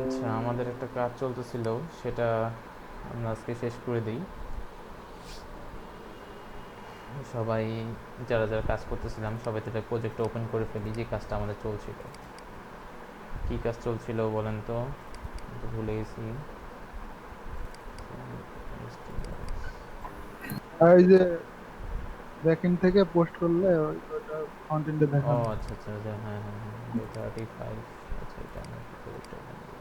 আচ্ছা, আমাদের একটা কাজ চলতেছিল, সেটা আমরা আজকে শেষ করে দিই। সবাই যারা যারা কাজ করতেছিলাম সবাই তাদের প্রজেক্ট ওপেন করে ফেলি, যে কাজটা আমাদের চলছিল। কী কাজ চলছিল বলেন তো? আমি তো ভুলে গেছি। আর এই যে ব্যাকএন্ড থেকে পোস্ট করলে ওটা ফ্রন্ট এন্ডে ও দেখাবে। আচ্ছা আচ্ছা আচ্ছা, হ্যাঁ হ্যাঁ হ্যাঁ, ডে 35। আচ্ছা, এটা আমার প্রজেক্ট ওপেন করবো।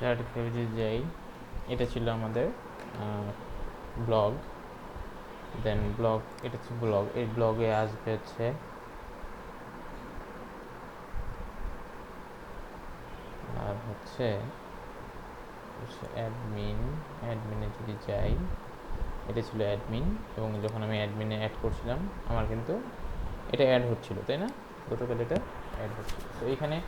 সার্টিফিকেটে যাই। এটা ছিল আমাদের ব্লগ। দেন ব্লগ, এটা হচ্ছে ব্লগ। এই ব্লগে আসবে হচ্ছে আর হচ্ছে অ্যাডমিন। অ্যাডমিনে যদি যাই, এটা ছিল অ্যাডমিন। এবং যখন আমি অ্যাডমিনে অ্যাড করছিলাম, আমার কিন্তু এটা অ্যাড হচ্ছিল, তাই না? গতকাল এটা অ্যাড হচ্ছিল। তো এইখানে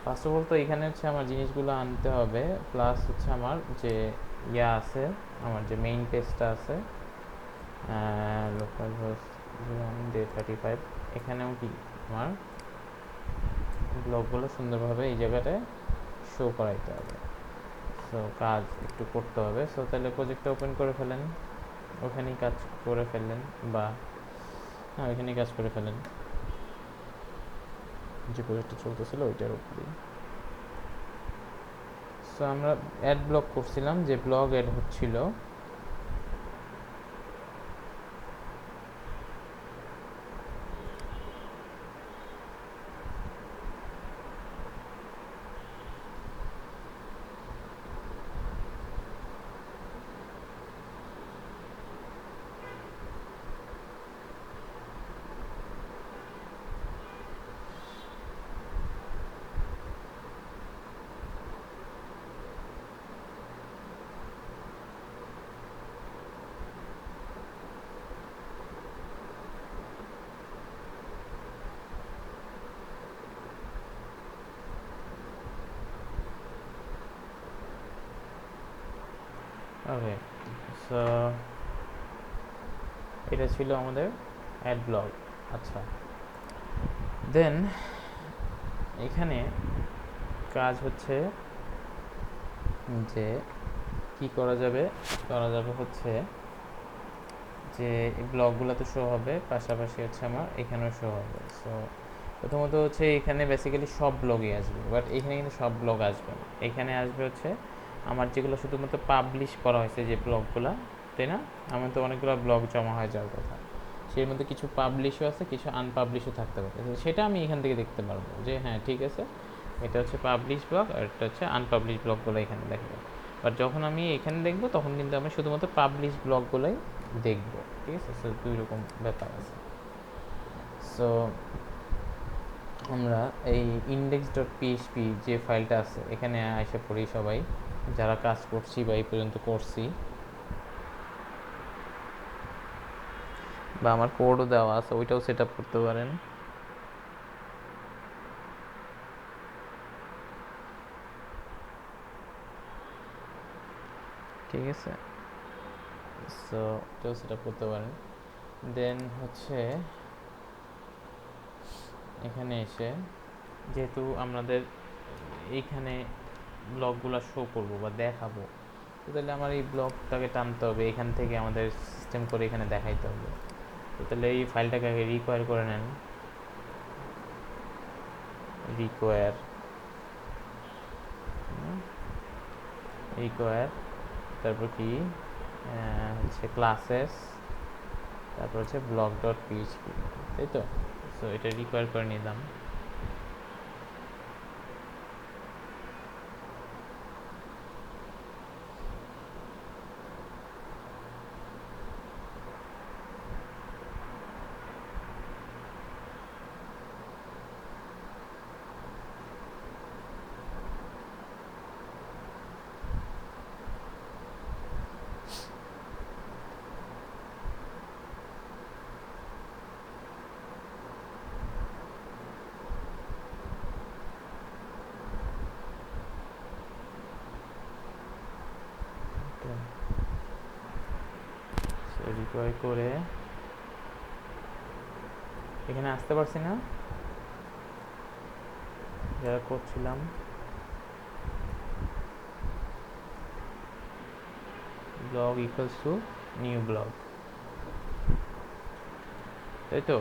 ফার্স্ট অফ অল তো এখানে হচ্ছে আমার জিনিসগুলো আনতে হবে, প্লাস হচ্ছে আমার যে আছে, আমার যে মেইন পেজটা আছে, লোকাল হোস্ট ডে 35, এখানেও কি আমার ব্লগগুলো সুন্দরভাবে এই জায়গাটায় শো করাইতে হবে। সো কাজ একটু করতে হবে। সো তাহলে প্রজেক্টটা ওপেন করে ফেলেন, ওখানেই কাজ করে ফেললেন, বা হ্যাঁ, ওইখানেই কাজ করে ফেলেন যে প্রজেক্টটা চলতেছিল ওইটার উপরেই। সো আমরা অ্যাড ব্লগ করছিলাম, যে ব্লগ অ্যাড হচ্ছিল। ওকে, সো এটা ছিল আমাদের অ্যাড ব্লগ। আচ্ছা, দেন এখানে কাজ হচ্ছে যে কি করা যাবে। করা যাবে হচ্ছে যে এই ব্লগগুলো তো শো হবে, পাশাপাশি হচ্ছে আমার এখানেও শো হবে। সো প্রথমত হচ্ছে এখানে বেসিক্যালি সব ব্লগই আসবে, বাট এখানে কিন্তু সব ব্লগ আসবে না। এখানে আসবে হচ্ছে আমার যেগুলো শুধুমাত্র পাবলিশ করা হয়েছে যে ব্লগগুলো, তাই না? আমার তো অনেকগুলো ব্লগ জমা হয়ে যাওয়ার কথা, সেই মধ্যে কিছু পাবলিশও আছে, কিছু আনপাবলিশও থাকতে পারে। সেটা আমি এখান থেকে দেখতে পারবো যে হ্যাঁ ঠিক আছে, এটা হচ্ছে পাবলিশ ব্লগ আর এটা হচ্ছে আনপাবলিশ ব্লগগুলো এখানে দেখবো। বাট যখন আমি এখানে দেখবো তখন কিন্তু আমি শুধুমাত্র পাবলিশ ব্লগগুলোই দেখবো। ঠিক আছে, সো দুই রকম ব্যাপার আছে। সো আমরা এই ইন্ডেক্স ডট পিএইচপি যে ফাইলটা আছে, এখানে আশা করি সবাই যারা কাজ করছি বা এই পর্যন্ত করছি, বা আমার কোডও দেওয়া আছে, ওইটাও সেট আপ করতে পারেন। ঠিক আছে, সো এটাও সেট আপ করতে পারেন। দেন হচ্ছে এখানে এসে, যেহেতু আমাদের এইখানে ব্লগগুলো শো করবো বা দেখাবো, তো তাহলে আমার এই ব্লগটাকে টানতে হবে, এখান থেকে আমাদের সিস্টেম করে এখানে দেখাইতে হবে। তো তাহলে এই ফাইলটাকে আগে রিকোয়ার করে নেন। রিকোয়ার, রিকোয়ার, তারপর কি হচ্ছে ক্লাসেস, তারপর হচ্ছে ব্লক ডট পিএইচপি, তাই তো? সো এটা রিকোয়ার করে নিলাম। রিকোয়ার করে এখানে আসতে পারছি না, যারা করছিলাম। Blog equals to new blog, তাই তো?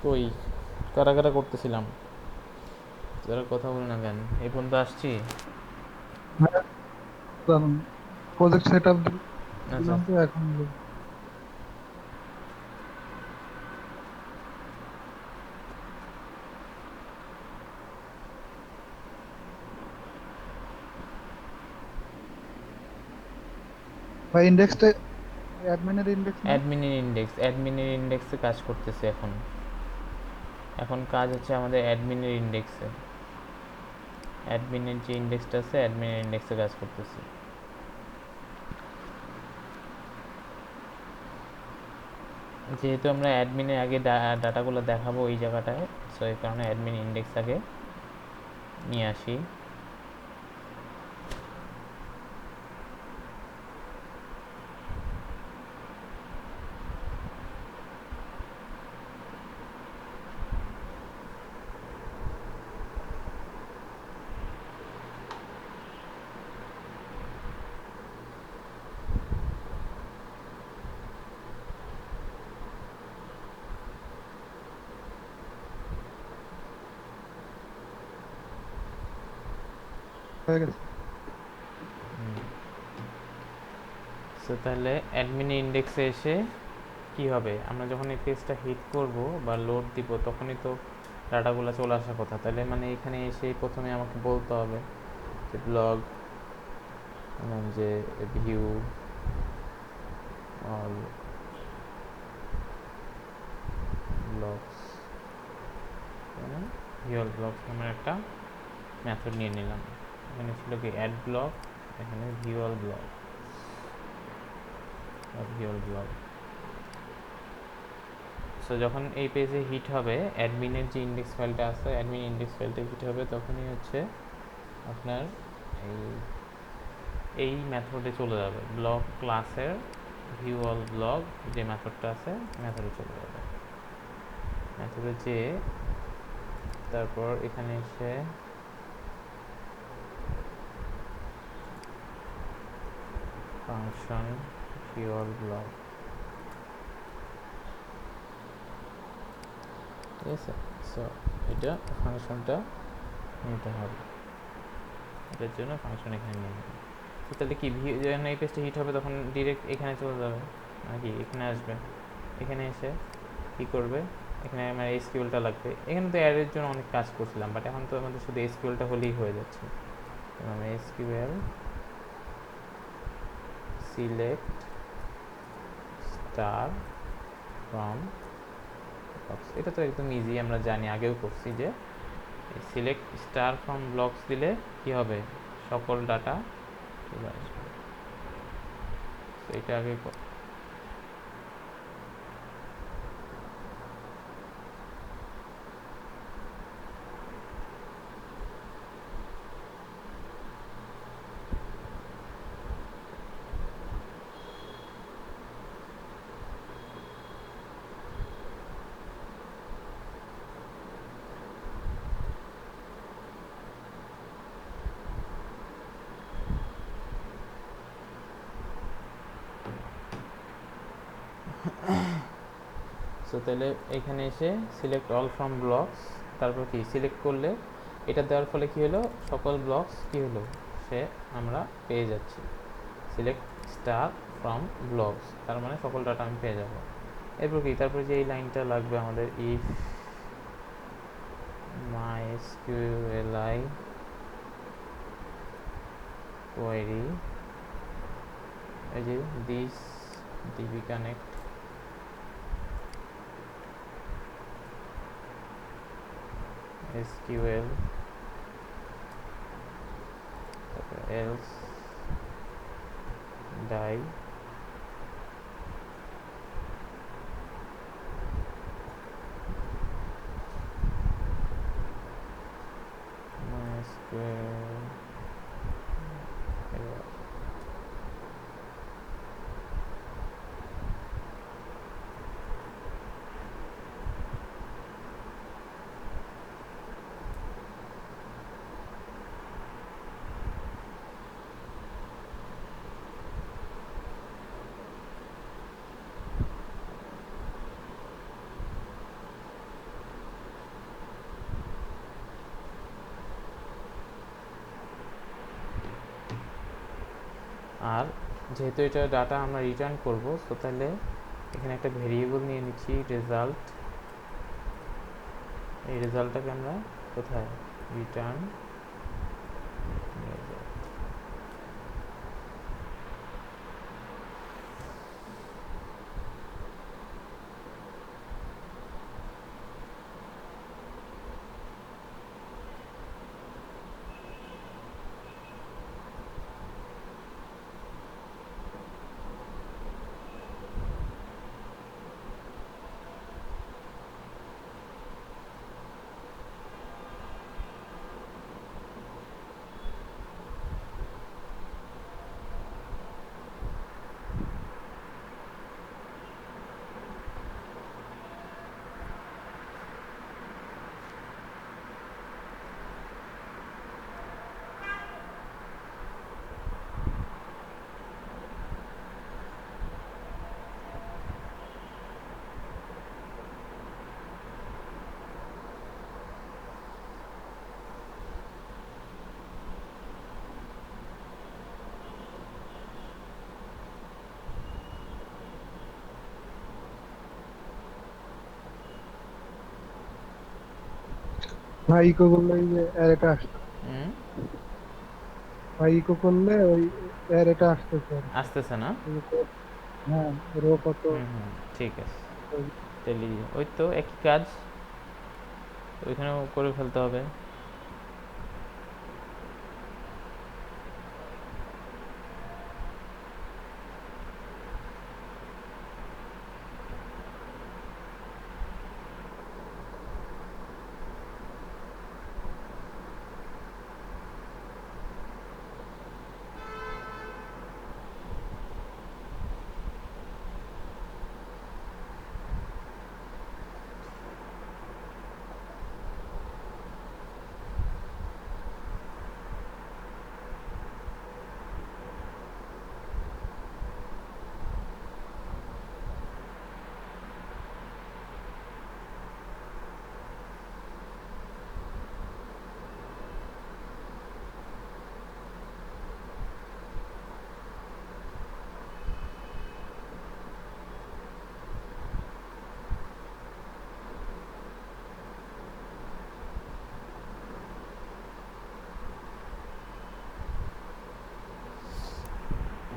কই কারা কারা করতেছিলাম, যারা কথা বলে না কেন? এই পর্যন্ত আসছি। প্রজেক্ট সেট আপ আচ্ছা, দিলাম তো এখন। ভাই ইন্ডেক্সটা অ্যাডমিনের ইন্ডেক্স না? অ্যাডমিনের ইন্ডেক্সে কাজ করতেছে এখন। এখন কাজ হচ্ছে আমাদের অ্যাডমিনের ইন্ডেক্সে, অ্যাডমিনের যে ইন্ডেক্সটা আছে অ্যাডমিনের ইন্ডেক্সে কাজ করতেছে। যেহেতু আমরা অ্যাডমিনের আগে ডাটাগুলো দেখাবো ওই জায়গাটায়, সো এই কারণে অ্যাডমিন ইন্ডেক্স আগে নিয়ে আসি। হয়ে গেছে। সো তাহলে অ্যাডমিনের ইন্ডেক্সে এসে কি হবে, আমরা যখন এই পেজটা হিট করব বা লোড দিব তখনই তো ডাটাগুলো চলে আসার কথা। তাহলে মানে এখানে এসে প্রথমে আমাকে বলতে হবে যে ব্লগ, যে view all blogs, view all blogs নামের একটা মেথড নিয়ে নিলাম। এখানে ছিল কি অ্যাড ব্লগ, এখানে view all blog, view all blog. So যখন এই পেজে হিট হবে, অ্যাডমিনের যে ইন্ডেক্স ফাইলটা আছে, অ্যাডমিন ইন্ডেক্স ফাইলটা হিট হবে, তখনই হচ্ছে আপনার এই এই মেথডে চলে যাবে, ব্লগ ক্লাসের ভিউ অল ব্লগ যে মেথডটা আছে মেথডে চলে যাবে। মেথডে যেয়ে তারপর এখানে এসে ফাংশন ভিউ অল ব্লগ, ঠিক আছে? সো এটা ফাংশনটা নিতে হবে, এটার জন্য ফাংশন এখানে নিয়ে নেবে। তো তাহলে কি যখন এই পেজটা হিট হবে তখন ডিরেক্ট এখানে চলে যাবে নাকি এখানে আসবে? এখানে এসে কী করবে, এখানে আমার এসকিউএলটা লাগবে। এখানে তো অ্যাডের জন্য অনেক কাজ করছিলাম, বাট এখন তো আমাদের শুধু এসকিউএলটা হলেই হয়ে যাচ্ছে। আমরা SQL select star from blocks, এটা তো একদম ইজি, আমরা জানি, আগেও করছি যে সিলেক্ট স্টার ফ্রম ব্লকস দিলে কি হবে, সকল ডাটা চলে আসবে। তো এটা আগে সো তাহলে এখানে এসে সিলেক্ট অল ফ্রম ব্লকস, তারপর কি সিলেক্ট করলে এটা দেওয়ার ফলে কি হলো, সকল ব্লকস কি হলো, সে আমরা পেয়ে যাচ্ছি। সিলেক্ট স্টার ফ্রম ব্লগস, তার মানে সকল ডাটা আমি পেয়ে যাব। এরপর কি, তারপরে যে এই লাইনটা লাগবে আমাদের, ইফ MySQLi query, এই যে this db connect SQL, তারপর else die MySQL error। আর যেহেতু এটা ডাটা আমরা রিটার্ন করব, তো তাহলে এখানে একটা ভেরিয়েবল নিয়ে নিচ্ছি রেজাল্ট। এই রেজাল্টটাকে আমরা কোথায়, রিটার্ন ভাই ইকো করলে এই যে অ্যারেটা আসতেছে, ভাই ইকো করলে ওই অ্যারেটা আসতেছে আর কি। আসতেছে না? এই যে হ্যাঁ, রো কত ঠিক আছে, ওই- তাহলে ওই তো একই কাজ ওইখানেও করে ফেলতে হবে।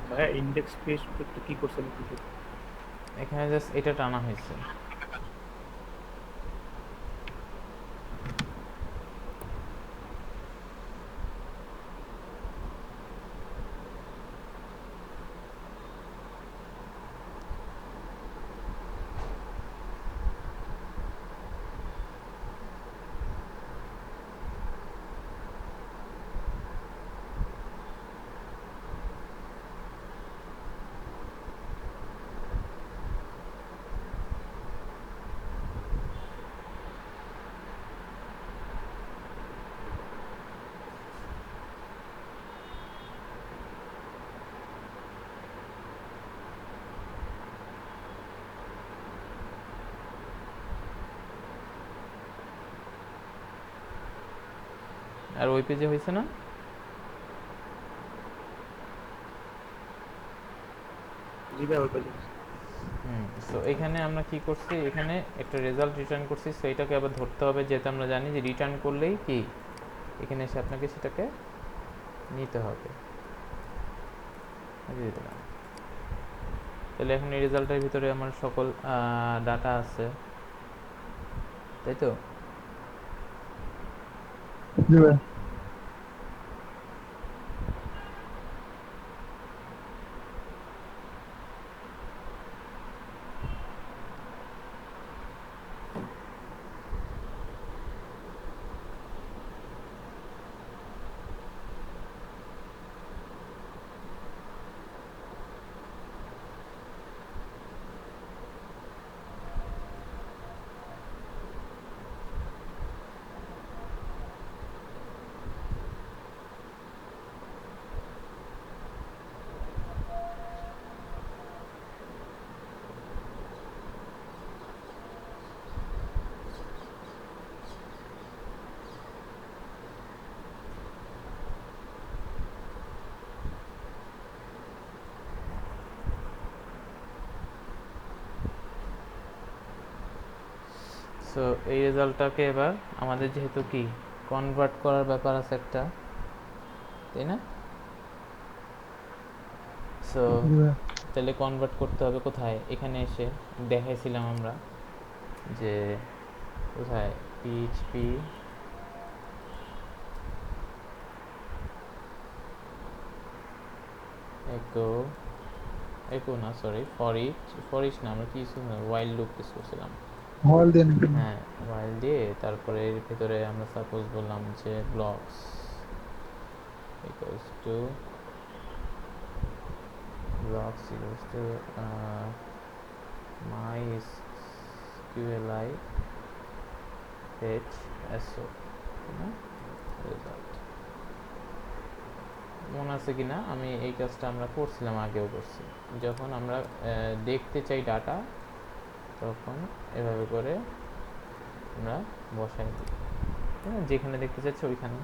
ভাইয়া ইন্ডেক্স পেজ করতে কি করছেন কিছু? এখানে জাস্ট এটা টানা হয়েছে। আর ওই পেজে হয়েছে না? জি ভাই ওই পেজে। সো এখানে আমরা কি করছি, এখানে একটা রেজাল্ট রিটার্ন করছি, সো এটাকে আবার ধরতে হবে, যেহেতু আমরা জানি যে রিটার্ন করলেই কি এখানে এসে আপনাকে সেটাকে নিতে হবে। দিয়ে দিলাম। তাহলে এখন এই রেজাল্টের ভিতরে আমার সকল ডাটা আছে, তাই তো? জি ভাই। সো এই রেজাল্টটাকে এবার আমাদের যেহেতু কি কনভার্ট করার ব্যাপার আছে একটা, তাই না? সো জি ভাই। তাহলে কনভার্ট করতে হবে কোথায়? এখানে এসে দেখাইছিলাম আমরা যে কোথায় পিএইচপি একো, একো না সরি, ফর ইচ না, আমরা কি ওয়াইল্ড লুপ ইউজ করছিলাম। হল দেন এখানে। হ্যাঁ, ওয়াইল দিয়ে তারপরে এর ভিতরে আমরা সাপোজ বললাম যে blocks equals to MySQLi fetch so, না রেজাল্ট। মনে আছে কি না, আমি এই কাজটা আমরা করছিলাম, আগেও করছি। যখন আমরা দেখতে চাই ডাটা, তখন এভাবে করে আমরা বসাই দিই, যেখানে দেখতে চাচ্ছি ওইখানে।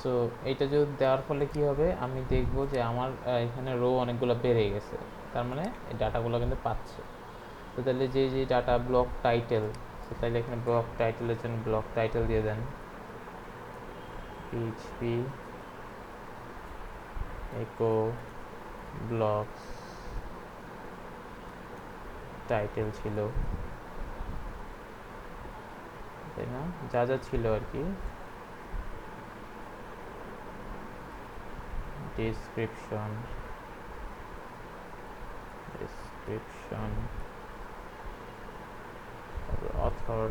সো এইটা যদি দেওয়ার ফলে কি হবে, আমি দেখব যে আমার এখানে রো অনেকগুলো বেড়ে গেছে, তার মানে এই ডাটাগুলো কিন্তু পাচ্ছে। তো তাহলে যে যে ডাটা ব্লক টাইটেল, তো তাহলে এখানে ব্লক টাইটেলের জন্য ব্লক টাইটেল দিয়ে দেন পিএইচপি একো ব্লকস টাইটেল ছিল, তাই না? যা যা ছিল আর কি, description author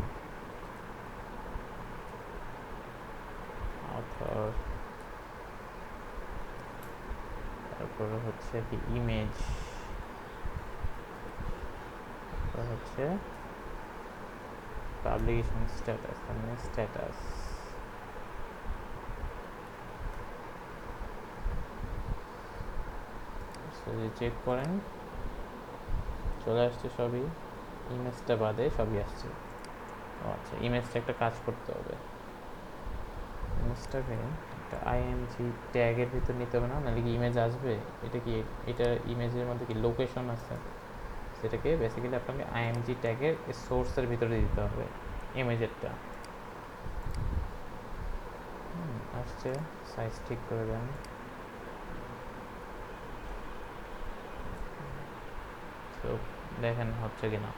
তারপরে হচ্ছে কি ইমেজ, তারপর হচ্ছে পাবলিকেশন স্ট্যাটাস, মানে স্ট্যাটাস। যদি চেক করেন চলে আসছে সবই, ইমেজটা বাদে সবই আসছে। ও আচ্ছা, ইমেজটা একটা কাজ করতে হবে, ইমেজটাকে একটা আইএমজি ট্যাগের ভিতর নিতে হবে, না নাহলে কি ইমেজ আসবে? এটা কি, এটা ইমেজের মধ্যে কি লোকেশন আছে, সেটাকে বেসিক্যালি আপনাকে আইএমজি ট্যাগের সোর্সের ভিতরে দিতে হবে ইমেজেরটা। আসছে, সাইজ ঠিক করে দেন। তো দেখেন হচ্ছে কিনা।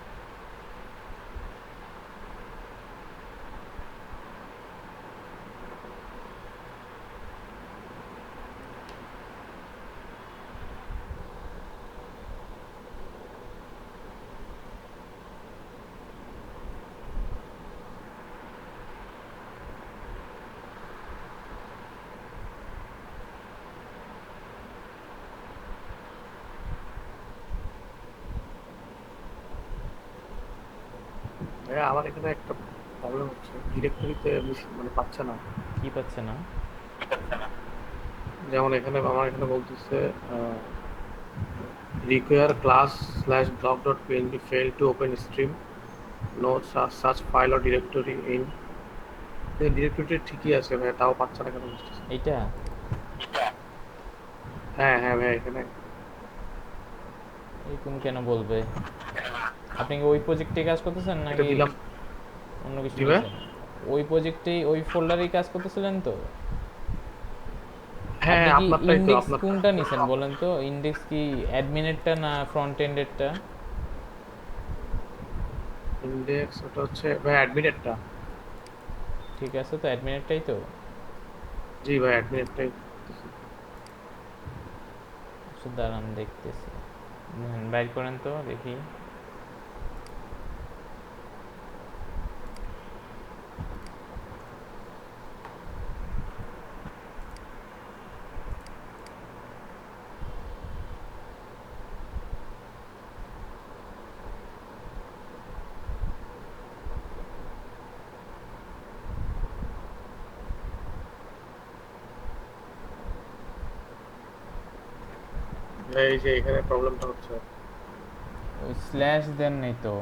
ভাইয়া আমার এখানে একটা প্রবলেম হচ্ছে, ডিরেক্টরিতে মানে পাচ্ছে না। কি পাচ্ছে না? যেমন এখানে আমার এখানে বলতেছে require class slash block.png failed to open stream, no such file or directory in। ডিরেক্টরিটা ঠিকই আছে ভাই, তাও পাচ্ছে না কেন বুঝতেছি না। এইটা হ্যাঁ হ্যাঁ ভাই, এখানে এরকম কেন বলবে? আপনি কি ওই প্রজেক্টে কাজ করতেছেন এটা নাকি দিলাম। অন্য কিছু জি ভাই? নিয়েছেন? ওই প্রজেক্টেই ওই ফোল্ডারেই কাজ করতেছিলেন তো? হ্যাঁ আপনি হ্যাঁ, কি আপনারটাই তো, ইন্ডেক্স আপনারটা। কোনটা নিছেন বলেন তো? ইন্ডেক্স কি অ্যাডমিনেরটা না ফ্রন্ট এন্ডেরটা? ইন্ডেক্স ওটা হচ্ছে ভাই অ্যাডমিনেরটা। ঠিক আছে, তো অ্যাডমিনেরটাই তো। জি ভাই অ্যাডমিনেরটাই। আচ্ছা দাঁড়ান দেখতেছি। বাইর করেন তো দেখি। ভাই এই যে এখানে প্রবলেমটা হচ্ছে। ওই স্ল্যাশ দেন নেই তো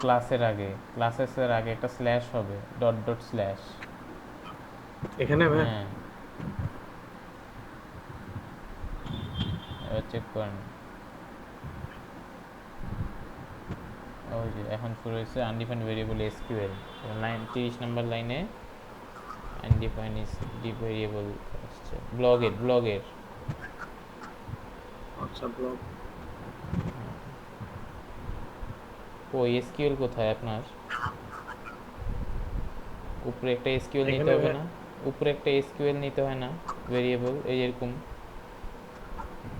ক্লাসের আগে, ক্লাসেসের আগে একটা স্ল্যাশ হবে, ডট ডট স্ল্যাশ। এখানে ভাই হ্যাঁ, এবার চেক করেন। ওই যে এখন শুরু হয়েছে আনডিফাইন্ড ভেরিয়েবল এসকিউএল, লাইন 30 নম্বর লাইনে আনডিফাইন্ড ইস ডি ভেরিয়েবল আসছে ব্লগের। আচ্ছা ব্লক। ওই এসকিউএল কোথায় আপনার? উপরে একটা এসকিউএল নিতে এখানে হবে ভাই না? উপরে একটা এসকিউএল নিতে হয় না? ভেরিয়েবল এই এরকম।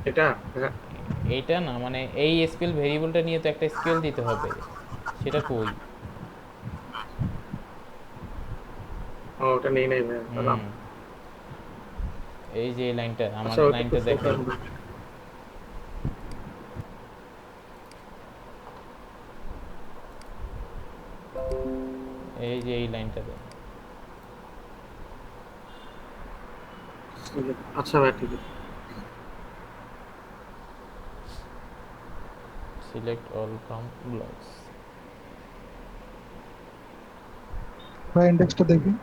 এটা হ্যাঁ। এইটা না, মানে এই এসকিউএল ভেরিয়েবলটা নিয়ে তো একটা এসকিউএল দিতে হবে, সেটা কই? ও, ওটা নেই নাই ভাই তাহলে হুম, এই যে এই লাইনটা, আমার আচ্ছা ওটা তো লাইনটা দেখেন। ফোকাস। এই যে এই লাইনটা দেন। আচ্ছা ভাই ঠিক আছে। Select all from blogs. ভাই ইন্ডেক্সটা দেখি।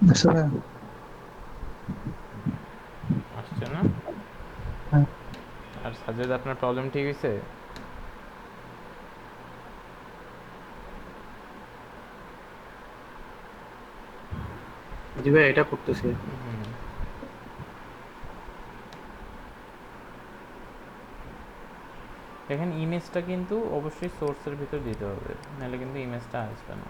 আচ্ছা ভাই। আসছে না? হ্যাঁ। আর সাজেদ আপনার প্রবলেম ঠিক হয়েছে? জি ভাই, এটা করতেছি। হুম। দেখেন ইমেজটা কিন্তু অবশ্যই সোর্সের ভিতর দিতে হবে, নাহলে কিন্তু ইমেজটা আসবে না।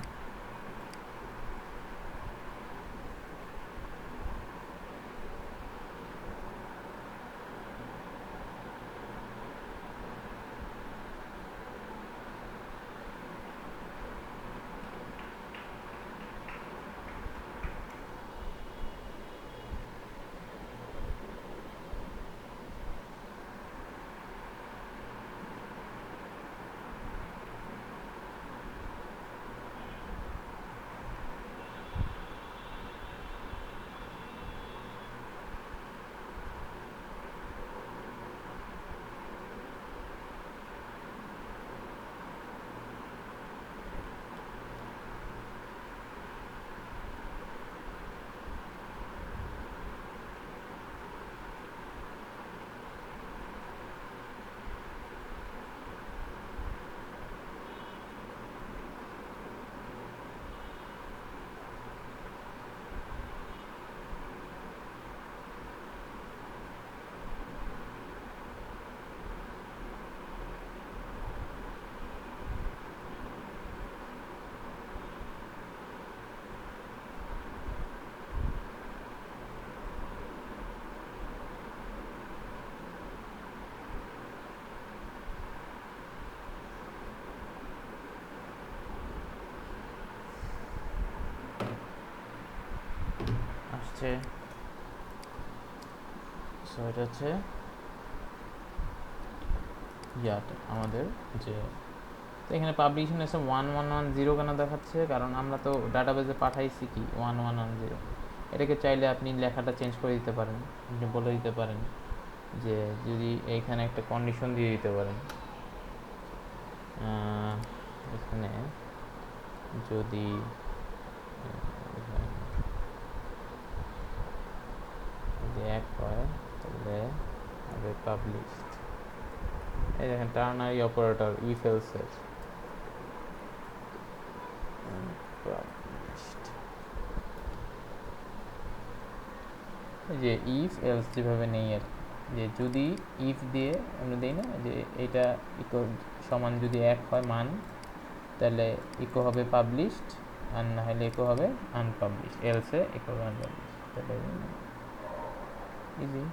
আসছে। সো এটা হচ্ছে ইয়াটা আমাদের যে, তো এখানে পাবলিকেশন এসে 1110 কেন দেখাচ্ছে, কারণ আমরা তো ডাটাবেজে পাঠাইছি কি 1110। এটাকে চাইলে আপনি লেখাটা চেঞ্জ করে দিতে পারেন, আপনি বলে দিতে পারেন যে যদি এইখানে একটা কন্ডিশন দিয়ে দিতে পারেন, এখানে যদি যদি এক হয় তাহলে হবে পাবলিশড। এই দেখেন টার্নারি অপারেটর ইফ এলসের পাবলিশড। এই যে ইফ এলস যেভাবে নেই আর কি, যে যদি ইফ দিয়ে আমরা দিই না যে এটা ইকো সমান যদি এক হয় মান, তাহলে ইকো হবে পাবলিশড, আর না হলে ইকো হবে আনপাবলিশড, এলসে ইকো হবে আনপাবলিশড। তাহলে ইজি।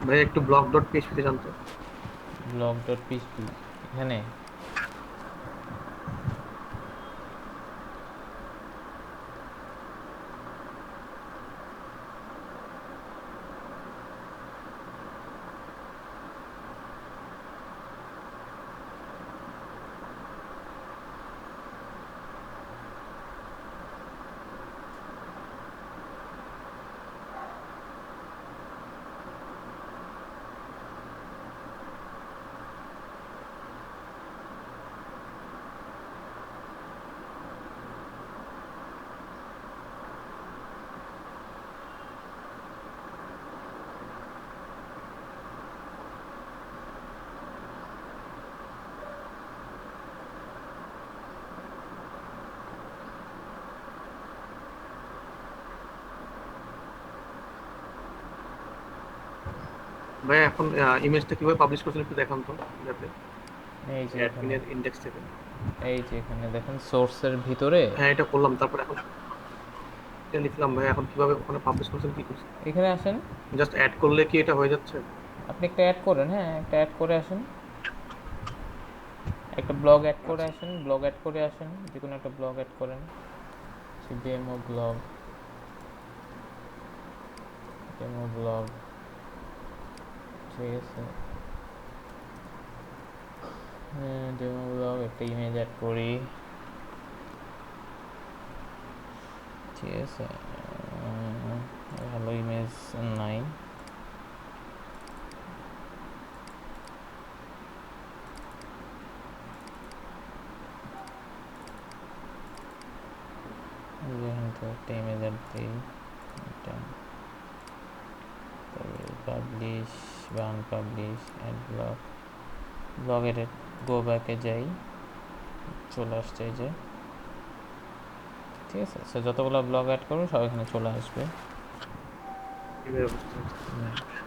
ভাই একটু ব্লক ডট পিএইচপি জানতো। ব্লগ ডট পিএইচপি এখানে ভাই এখন ইমেজটা কিভাবে পাবলিশ করছেন একটু দেখান তো, যাতে এই যে এখানে, অ্যাডমিনের ইন্ডেক্স থেকে। এই যে এখানে দেখেন সোর্সের ভিতরে হ্যাঁ এটা করলাম, তারপর এখন এটা লিখলাম ভাই, এখন কিভাবে ওখানে পাবলিশ করছেন, কি করছেন? এখানে আসেন, জাস্ট অ্যাড করলে কি এটা হয়ে যাচ্ছে? আপনি একটা অ্যাড করেন, হ্যাঁ একটা অ্যাড করে আসেন, একটা ব্লগ অ্যাড করে আচ্ছা আসেন, ব্লগ অ্যাড করে আসেন, যে কোনো একটা ব্লগ অ্যাড করেন, ডেমো ব্লগ, ডেমো ব্লগ, ঠিক আছে। হ্যাঁ ডেমো ব্লগ, একটা ইমেজ অ্যাড করি, ঠিক আছে। ভালো ইমেজ নাই, এখান থেকে একটা ইমেজ অ্যাড দিই, এটা পাবলিশ বা unpublish, add blog, blog edit, go ব্যাকে যাই, চলে আসছে এই যে, ঠিক আছে। সো যতগুলো ব্লগ অ্যাড করবো সব এখানে চলে আসবে। এভাবে বুঝতে পারছি।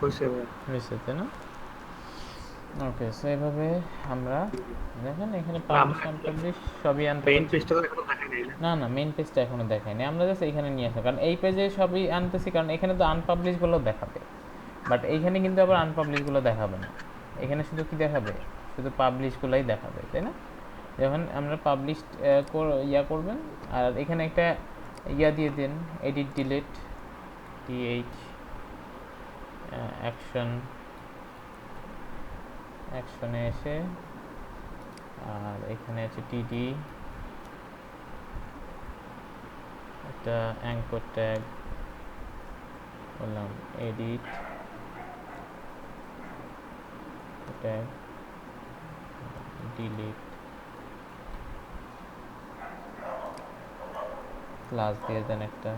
হয়েছে ভাই। হয়েছে তাই না? ওকে, সো এইভাবে আমরা দেখেন এখানে না, পাবলিশ আমরা আনপাবলিশ সবই আনতে মেইন পারছি। পেজটা তো এখনো দেখাই নাই না। না না, মেইন পেজটা এখনো দেখায়নি, আমরা জাস্ট এইখানে নিয়ে আসা, কারণ এই পেজে সবই আনতেছি, কারণ এখানে তো আনপাবলিশগুলো দেখাবে, বাট এইখানে কিন্তু আবার আনপাবলিশগুলো দেখাবে না, এখানে শুধু কি দেখাবে, শুধু পাবলিশগুলোই দেখাবে, তাই না? যখন আমরা পাবলিশ ইয়া করবেন, আর এখানে একটা ইয়া দিয়ে দিন, এডিট ডিলিট, টিএইচ অ্যাকশন, অ্যাকশনে এসে, আর এখানে আছে টিডি, একটা অ্যাঙ্কর ট্যাগ বললাম, এডিট ট্যাগ, ডিলিট, ক্লাস দিয়ে দেন একটা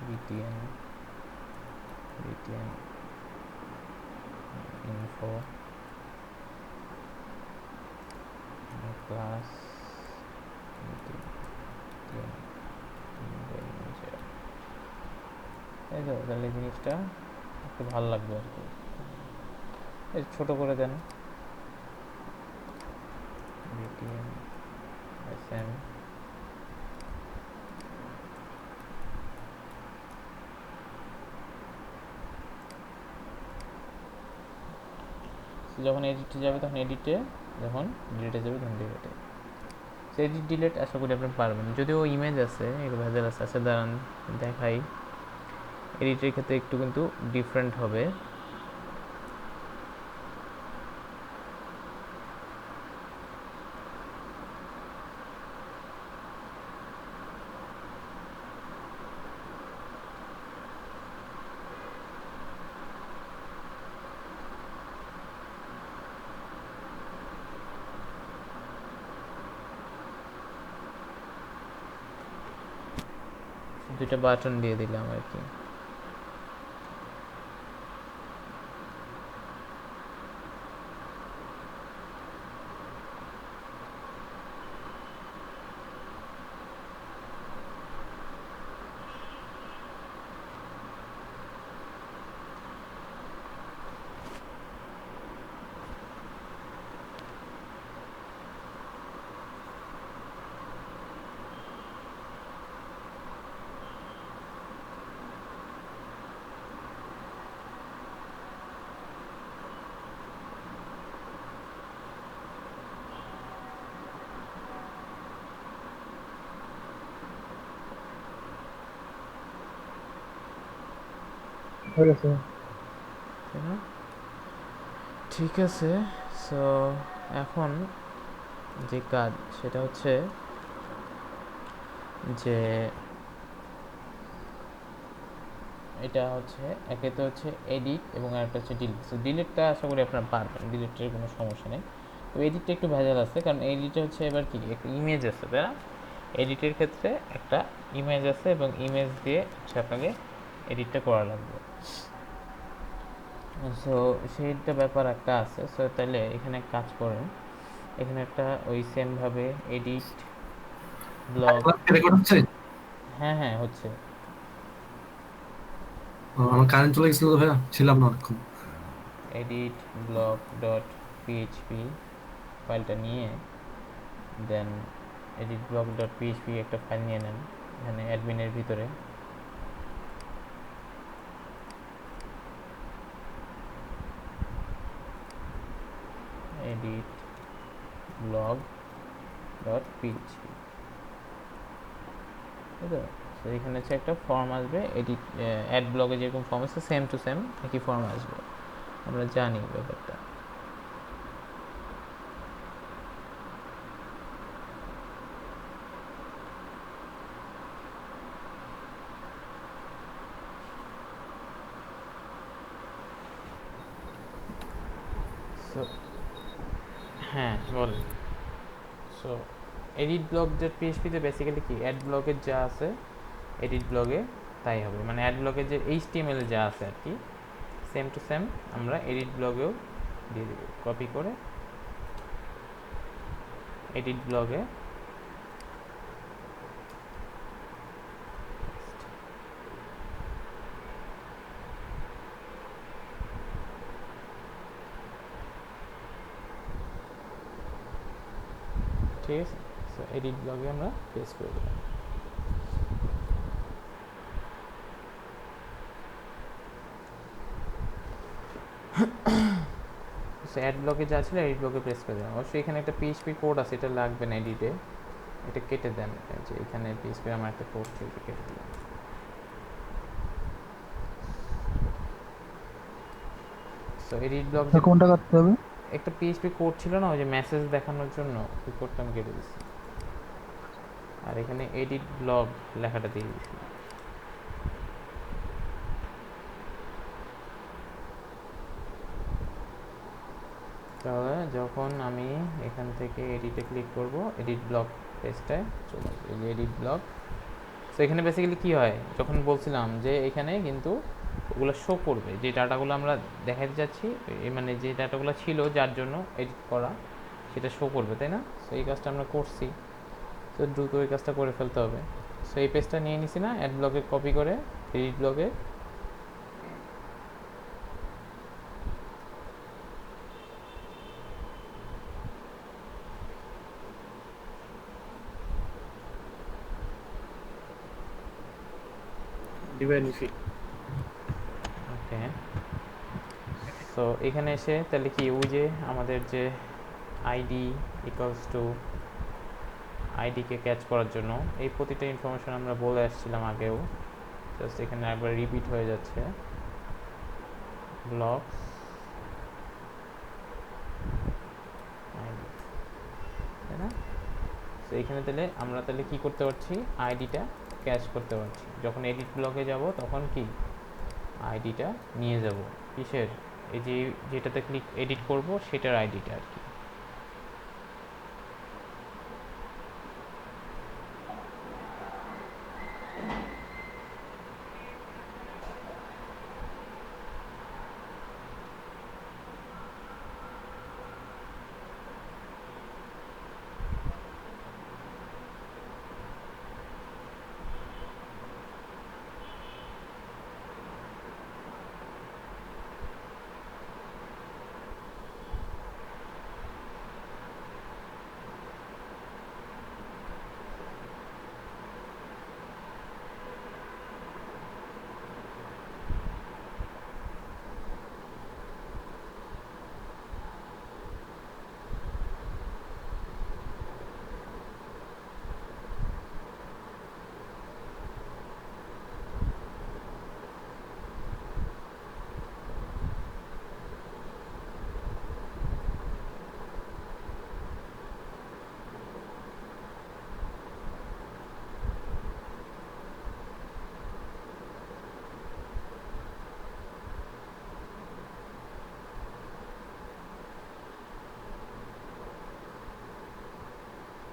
BTN, BTN info class, BTN, এই তো, তাহলে জিনিসটা একটু ভালো লাগবে আর কি, এই ছোটো করে দেন, বিটিএন এসএম, যখন এডিটে যাবে তখন এডিটে, যখন ডিলিটে যাবে তখন ডিলিটে। সো এডিট ডিলিট আশা করি আপনি পারবেন, যদিও ইমেজ আছে একটু ভেজাল আছে, আচ্ছা দাঁড়ান দেখাই, এডিটের ক্ষেত্রে একটু কিন্তু ডিফারেন্ট হবে। দুইটা বাটন দিয়ে দিলাম আর কি। হয়ে গেছে। তাই না? ঠিক আছে, সো এখন যে কাজ সেটা হচ্ছে যে এটা হচ্ছে একে তো হচ্ছে এডিট এবং আরেকটা হচ্ছে ডিলিট। সো ডিলিটটা আশা করি আপনারা পারবেন, ডিলিটের কোনো সমস্যা নেই। তো এডিটটা একটু ভেজাল আছে, কারণ এডিটে হচ্ছে এবার কি একটা ইমেজ আছে, তাই না? এডিটের ক্ষেত্রে একটা ইমেজ আছে এবং ইমেজ দিয়ে হচ্ছে আপনাকে এডিটটা করা লাগবে। সো সেইটা ব্যাপার একটা আছে। সো তাহলে এখানে কাজ করেন, এখানে একটা ওই সেমভাবে এডিট ব্লগ। রেকর্ড হচ্ছে? হ্যাঁ হ্যাঁ হচ্ছে। আমার কারেন্ট চলে গেছিল তো ভাইয়া, ছিলাম না অনেকক্ষণ। এডিট ব্লগ ডট পিএইচপি ফাইলটা নিয়ে দেন এডিট ব্লগ ডট পিএইচপি একটা ফাইল নিয়ে নেন এখানে অ্যাডমিনের ভিতরে। এডিট ব্লগ ডট পিএইচপি, তাই তো? তো এখানে হচ্ছে একটা ফর্ম আসবে, এডিট অ্যাড ব্লগে যেরকম ফর্ম আছে সেম টু সেম একই ফর্ম আসবে, আমরা জানি ব্যাপারটা। সো হ্যাঁ বলেন। সো এডিট ব্লগ ডট পিএইচপিতে বেসিক্যালি কি অ্যাড ব্লগের যা আছে এডিট ব্লগে তাই হবে, মানে অ্যাড ব্লগের যে এইচটিএমএল যা আছে আর কি সেম টু সেম আমরা এডিট ব্লগেও দিয়ে দেবো। কপি করে এডিট ব্লগে ঠিক আছে। সো এডিট ব্লগে আমরা পেস্ট করে দিলাম। সো অ্যাড ব্লকে যা ছিল এডিট ব্লকে প্রেস করে দিলাম। অবশ্যই এখানে একটা পিএইচপি কোড আছে, এটা লাগবে না এডিটে, এটা কেটে দেন। এই যে এখানে পিএইচপি আমার একটা কোড ছিল, এটা কেটে দিলাম। সো এডিট ব্লগ তা কোনটা কাটতে হবে? একটা পিএইচপি কোড ছিল না ওই যে মেসেজ দেখানোর জন্য, ওই কোডটা আমি কেটে দিচ্ছি। আর এখানে এডিট ব্লগ লেখাটা দিয়ে দিচ্ছি। তাহলে যখন আমি এখান থেকে এডিটে ক্লিক করব, এডিট ব্লগ পেজটায় চলে আসবে, এই যে এডিট ব্লগ। তো এখানে বেসিক্যালি কী হয়, যখন বলছিলাম যে এখানে কিন্তু ওগুলো শো করবে যে ডাটাগুলো আমরা দেখাতে যাচ্ছি, মানে যে ডাটাগুলো ছিল যার জন্য এডিট করা সেটা শো করবে, তাই না? সো এই কাজটা আমরা করছি, তো দ্রুত এই কাজটা করে ফেলতে হবে। সো এই পেজটা নিয়ে নিছি না অ্যাড ব্লগে, কপি করে এডিট ব্লগে ডিভাইন ইফি। ওকে। সো এখানে এসে তাহলে কি ওই যে আমাদের যে আইডি ইকুয়ালস টু আইডিকে ক্যাচ করার জন্য এই প্রতিটা ইনফরমেশন আমরা বলে আসছিলাম আগেও, জাস্ট এখানে একবার রিপিট হয়ে যাচ্ছে। ব্লকস আইডি, তাই না? তো এখানে তাহলে আমরা তাহলে কি করতে পারছি, আইডিটা ক্যাচ করতে পারছি। যখন এডিট ব্লকে যাব তখন কি আইডিটা নিয়ে যাব কিসের, এই যে যেটাতে ক্লিক এডিট করব সেটার আইডিটা আর কি।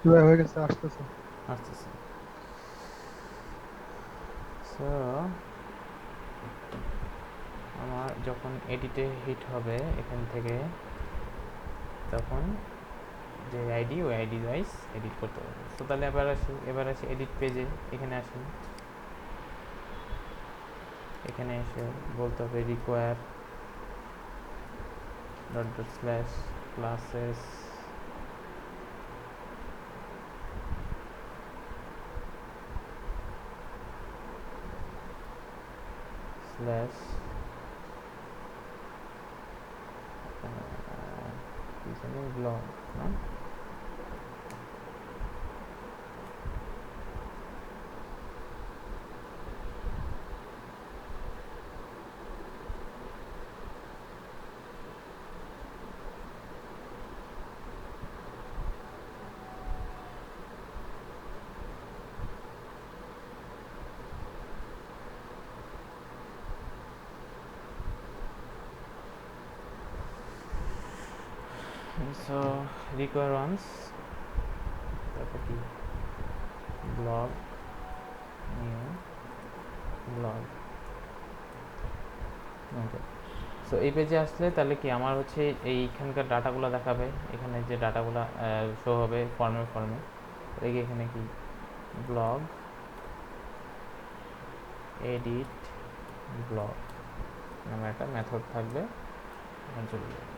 জুলাই হয়ে গেছে, আসতেছে। আসতেছে। সো আমার যখন এডিটে হিট হবে এখান থেকে, তখন যে আইডি ওই আইডি ওয়াইজ এডিট করতে হবে। সো তাহলে এবার আসি এডিট পেজে। এখানে আসি, এখানে এসে বলতে হবে require dot dot slash classes slash কি জানি ব্লগ না, সো রিকোয়ার ওয়ান্স, তারপর কি ব্লগ নিউ ব্লগ। ওকে, সো এই পেজে আসলে তাহলে কি আমার হচ্ছে এইখানকার ডাটাগুলো দেখাবে, এখানে যে ডাটাগুলো শো হবে ফর্মে এই এখানে কি ব্লগ এডিট ব্লগ নামে একটা মেথড থাকবে, এখানে চলে যাবে।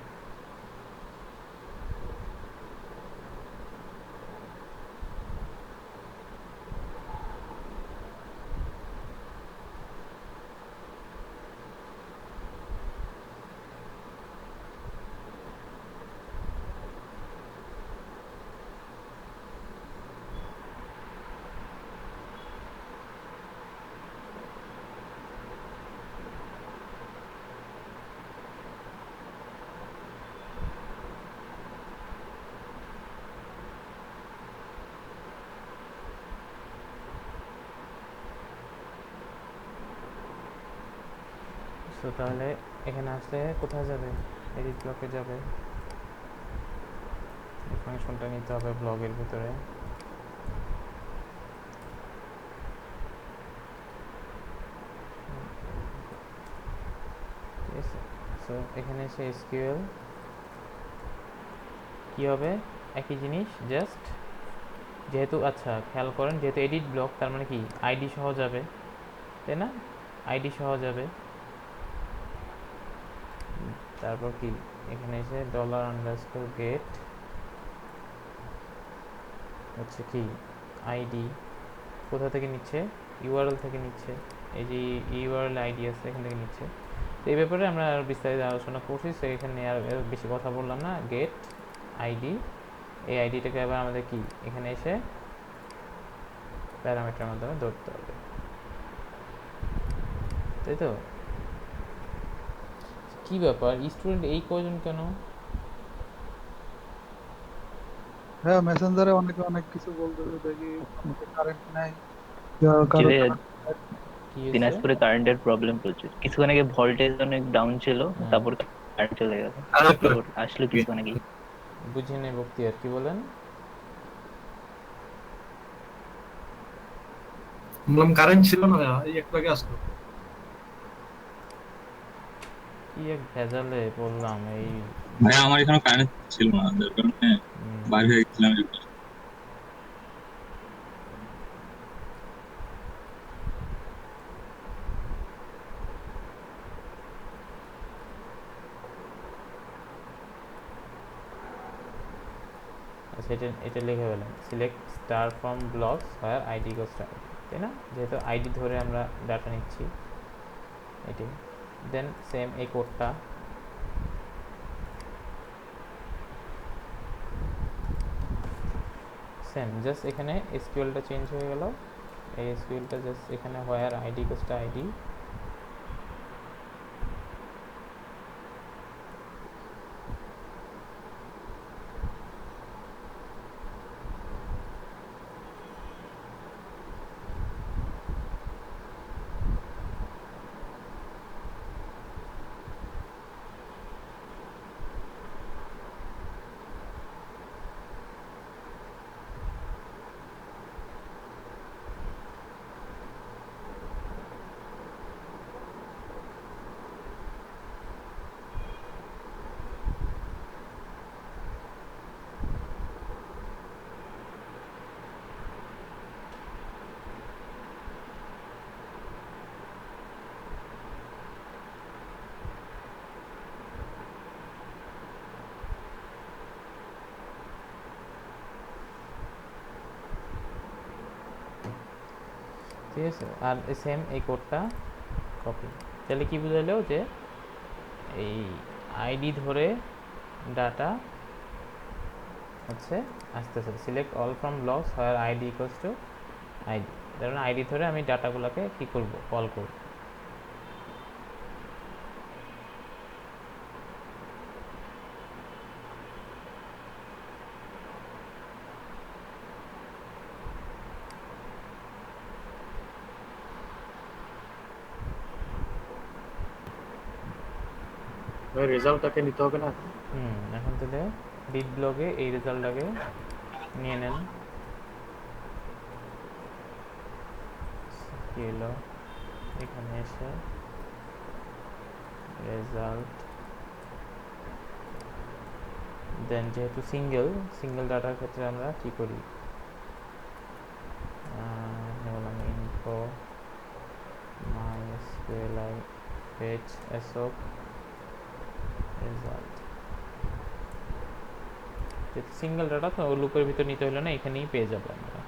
সো তাহলে এখানে আসলে কোথায় যাবে, এডিট ব্লকে যাবে, এই ফাংশনটা নিতে হবে ব্লগের ভিতরে। ঠিক আছে, সো এখানে এসে এসকিউএল কী হবে, একই জিনিস, জাস্ট যেহেতু আচ্ছা খেয়াল করেন যেহেতু এডিট ব্লক তার মানে কি আইডি সহ যাবে, তাই না? আইডি সহ যাবে। তারপর কি এখানে এসে $_get হচ্ছে কি আইডি, কোথা থেকে নিচ্ছে, ইউআরএল থেকে নিচ্ছে, এই যে ইউআরএল আইডি আছে এখান থেকে নিচ্ছে। তো এই ব্যাপারে আমরা আর বিস্তারিত আলোচনা করছি, সো এখানে আর বেশি কথা বললাম না। গেট আইডি, এই আইডিটাকে আবার আমাদের কি এখানে এসে প্যারামিটারের মাধ্যমে ধরতে হবে, তাই তো? কি ব্যাপার স্টুডেন্ট এই কয়জন কেন? হ্যাঁ, মেসেঞ্জারে অনেকে অনেক কিছু বলতেছে, দেখি অনেকে কারেন্ট নাই, কারো যে কি হয়েছে? দিনাজপুরে কারেন্টের প্রবলেম প্রচুর, কিছুক্ষণ আগে ভোল্টেজ অনেক ডাউন ছিল, হ্যাঁ, তারপর কারেন্ট চলে গেল, তারপর আসলো কিছুক্ষণ আগে। বুঝি নেই বক্তিয়ার কি বলেন? বললাম কারেন্ট ছিল না ভাইয়া, এই একটু আগে আসলো। কি এক ভেজালে বললাম এই। ভাই আমার এখানে কারেন্ট ছিল না, যার কারণে বাইরে হয়ে গেছিলাম একটু। আচ্ছা, এটা লিখে ফেলেন, select star from blocks where ID equals to ID, তাই না? যেহেতু আইডি ধরে আমরা ডাটা নিচ্ছি এটি। দেন সেম এই কোডটা সেম, জাস্ট এখানে এসকিউএলটা চেঞ্জ হয়ে গেল। এই এসকিউএলটা জাস্ট এখানে হোয়ার আইডি ইকুয়ালস টু আইডি, ঠিক আছে, আর সেম এই কোডটা কপি। তাহলে কি বুঝাইলো যে এই আইডি ধরে ডাটা হচ্ছে আসতেছে, select all from blocks where ID equals to ID, তার মানে আইডি ধরে আমি ডাটাগুলোকে কী করব, কল করব। ভাই রেজাল্টটাকে নিতে হবে না? এখন তাহলে ডিড ব্লগে এই রেজাল্টটাকে নিয়ে নেন। কি এলো এখানে এসে রেজাল্ট, দেন যেহেতু সিঙ্গেল ডাটার ক্ষেত্রে আমরা কি করি, বললাম info MySQLi fetch asop result. যেহেতু সিঙ্গেল ডাটা তো লুপের ভিতর নিতে হলো না, এখানেই পেয়ে যাবো আমরা।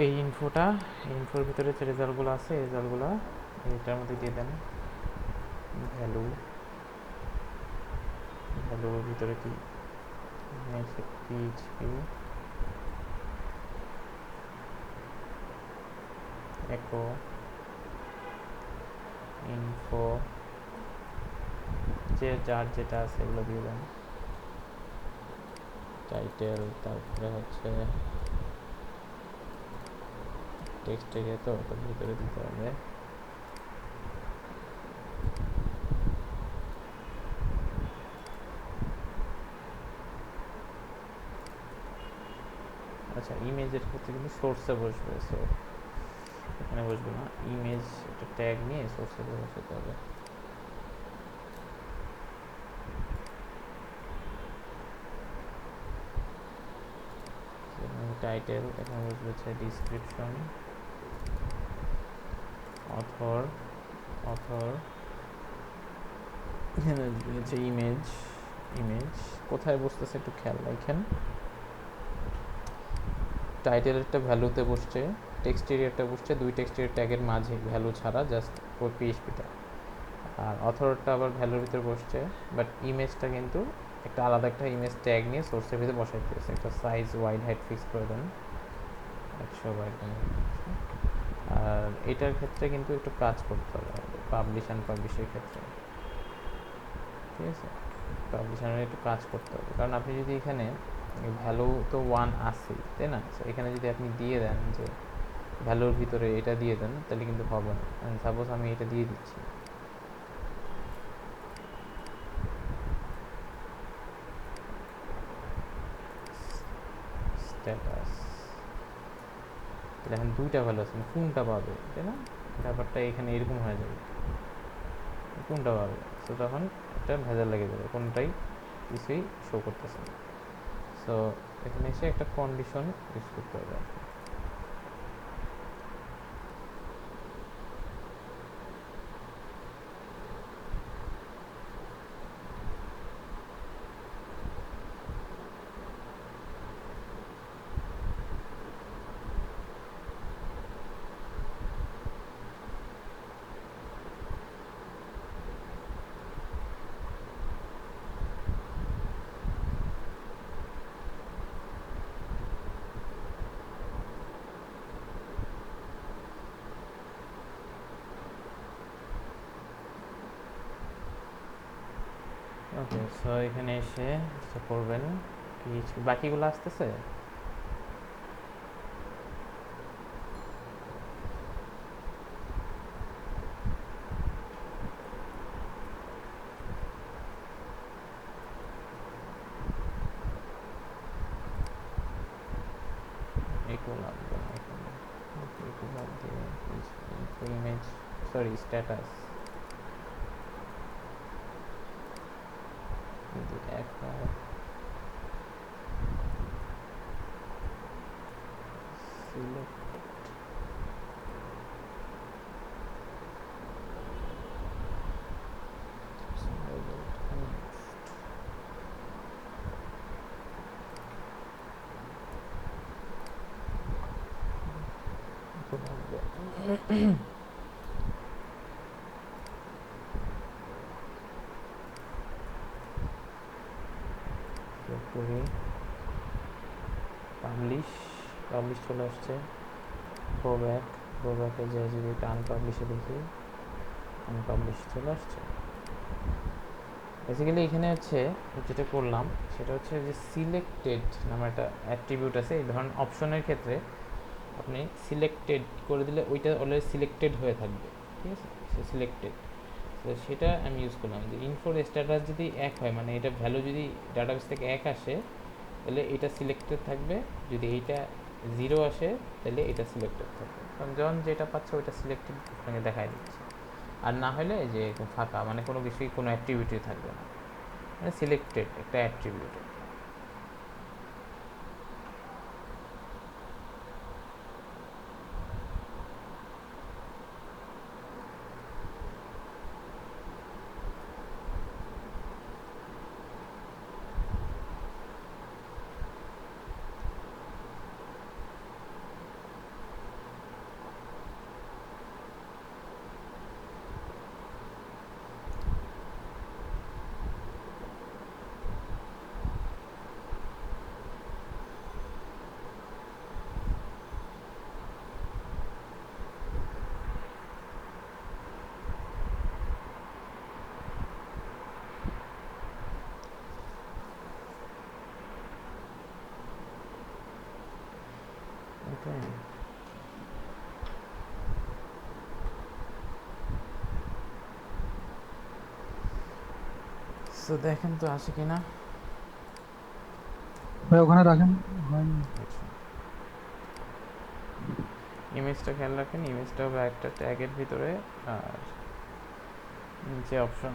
এই ইনফোর ভিতরে যে রেজাল্টগুলো আছে, এই রেজাল্টগুলো এইটার মধ্যে দিয়ে দেন। ভ্যালুর ভিতরে কি PHP echo info যার যেটা আছে এগুলো দিয়ে দেন। টাইটেল, তারপরে হচ্ছে টেক্সট এরিয়া, তো ওটার ভিতরে দিতে হবে আচ্ছা। ইমেজের ক্ষেত্রে কিন্তু সোর্সে বসবে, সো এখানে বসবে না, ইমেজ একটা ট্যাগ নিয়ে সোর্সে বসাতে হবে। টাইটেল এখানে বসবে হচ্ছে ডিসক্রিপশন, অথর এখানে হচ্ছে ইমেজ কোথায় বসতেছে একটু খেয়াল রাখেন। টাইটেলেরটা ভ্যালুতে বসছে, টেক্সট এরিয়াটা বসছে দুই টেক্সট এরিয়া ট্যাগের মাঝে, ভ্যালু ছাড়া জাস্ট ওই পিএইচপিটা। আর অথরটা আবার ভ্যালুর ভিতরে বসছে, বাট ইমেজটা কিন্তু একটা আলাদা একটা ইমেজ ট্যাগ নিয়ে সোর্সের ভিতরে বসাইতে হয়েছে। একটা সাইজ ওয়াইড হাইট ফিক্স করে দেন 100 বা একদম। আর এটার ক্ষেত্রে কিন্তু একটু কাজ করতে হবে পাবলিশ আনপাবলিশের ক্ষেত্রে, ঠিক আছে। পাবলিশারের একটু কাজ করতে হবে, কারণ আপনি যদি এখানে ভ্যালু তো 1 আসেই, তাই না? সো এখানে যদি আপনি দিয়ে দেন যে ভ্যালুর ভিতরে এটা দিয়ে দেন, তাহলে কিন্তু হবে না। সাপোজ আমি এটা দিয়ে দিচ্ছি, স্ট্যাটাস, তাহলে এখন দুইটা ভ্যালু আছে, কোনটা পাবে, তাই না? ব্যাপারটা এখানে এরকম হয়ে যাবে, কোনটা পাবে। সো তখন একটা ভেজাল লেগে যাবে, কোনটাই কিছুই শো করতেছে না। সো এখানে এসে একটা কন্ডিশন ইউজ করতে হবে। ওকে, সো এখানে এসে যেটা করবেন কিছু বাকিগুলো আসতেছে। একটু লাগবে না এখানে, একটু বাদ দিয়ে ইমেজ, সরি স্ট্যাটাস যদি এক হয় সিলেক্ট করি, পাবলিশ চলে আসছে। গো ব্যাকে যে যদি এটা আনপাবলিশে দেখি, আনপাবলিশ চলে আসছে। বেসিক্যালি এখানে হচ্ছে যেটা করলাম সেটা হচ্ছে যে সিলেক্টেড নামে একটা অ্যাট্রিবিউট আছে। এই ধরনের অপশনের ক্ষেত্রে আপনি সিলেক্টেড করে দিলে ওইটা অলরেডি সিলেক্টেড হয়ে থাকবে, ঠিক আছে, সে সিলেক্টেড। তো সেটা আমি ইউজ করলাম যে ইনফোর স্ট্যাটাস যদি এক হয়, মানে এটা ভ্যালু যদি ডাটাবেস থেকে এক আসে তাহলে এটা সিলেক্টেড থাকবে, যদি এইটা 0 আসে তাহলে এটা সিলেক্টেড থাকবে। কারণ যখন যেটা পাচ্ছে ওইটা সিলেক্টেড আপনাকে দেখাই দিচ্ছে। আর না হলে যে ফাঁকা, মানে কোনো কিছুই, কোনো অ্যাক্টিভিটি থাকবে না, মানে সিলেক্টেড একটা অ্যাট্রিবিউট। ওকে, সো দেখেন তো আসে কিনা। ভাই ওখানে রাখেন, হয়নি। আচ্ছা, ইমেজটা খেয়াল রাখেন, ইমেজটা হবে একটা ট্যাগের ভিতরে, আর নিচে অপশন।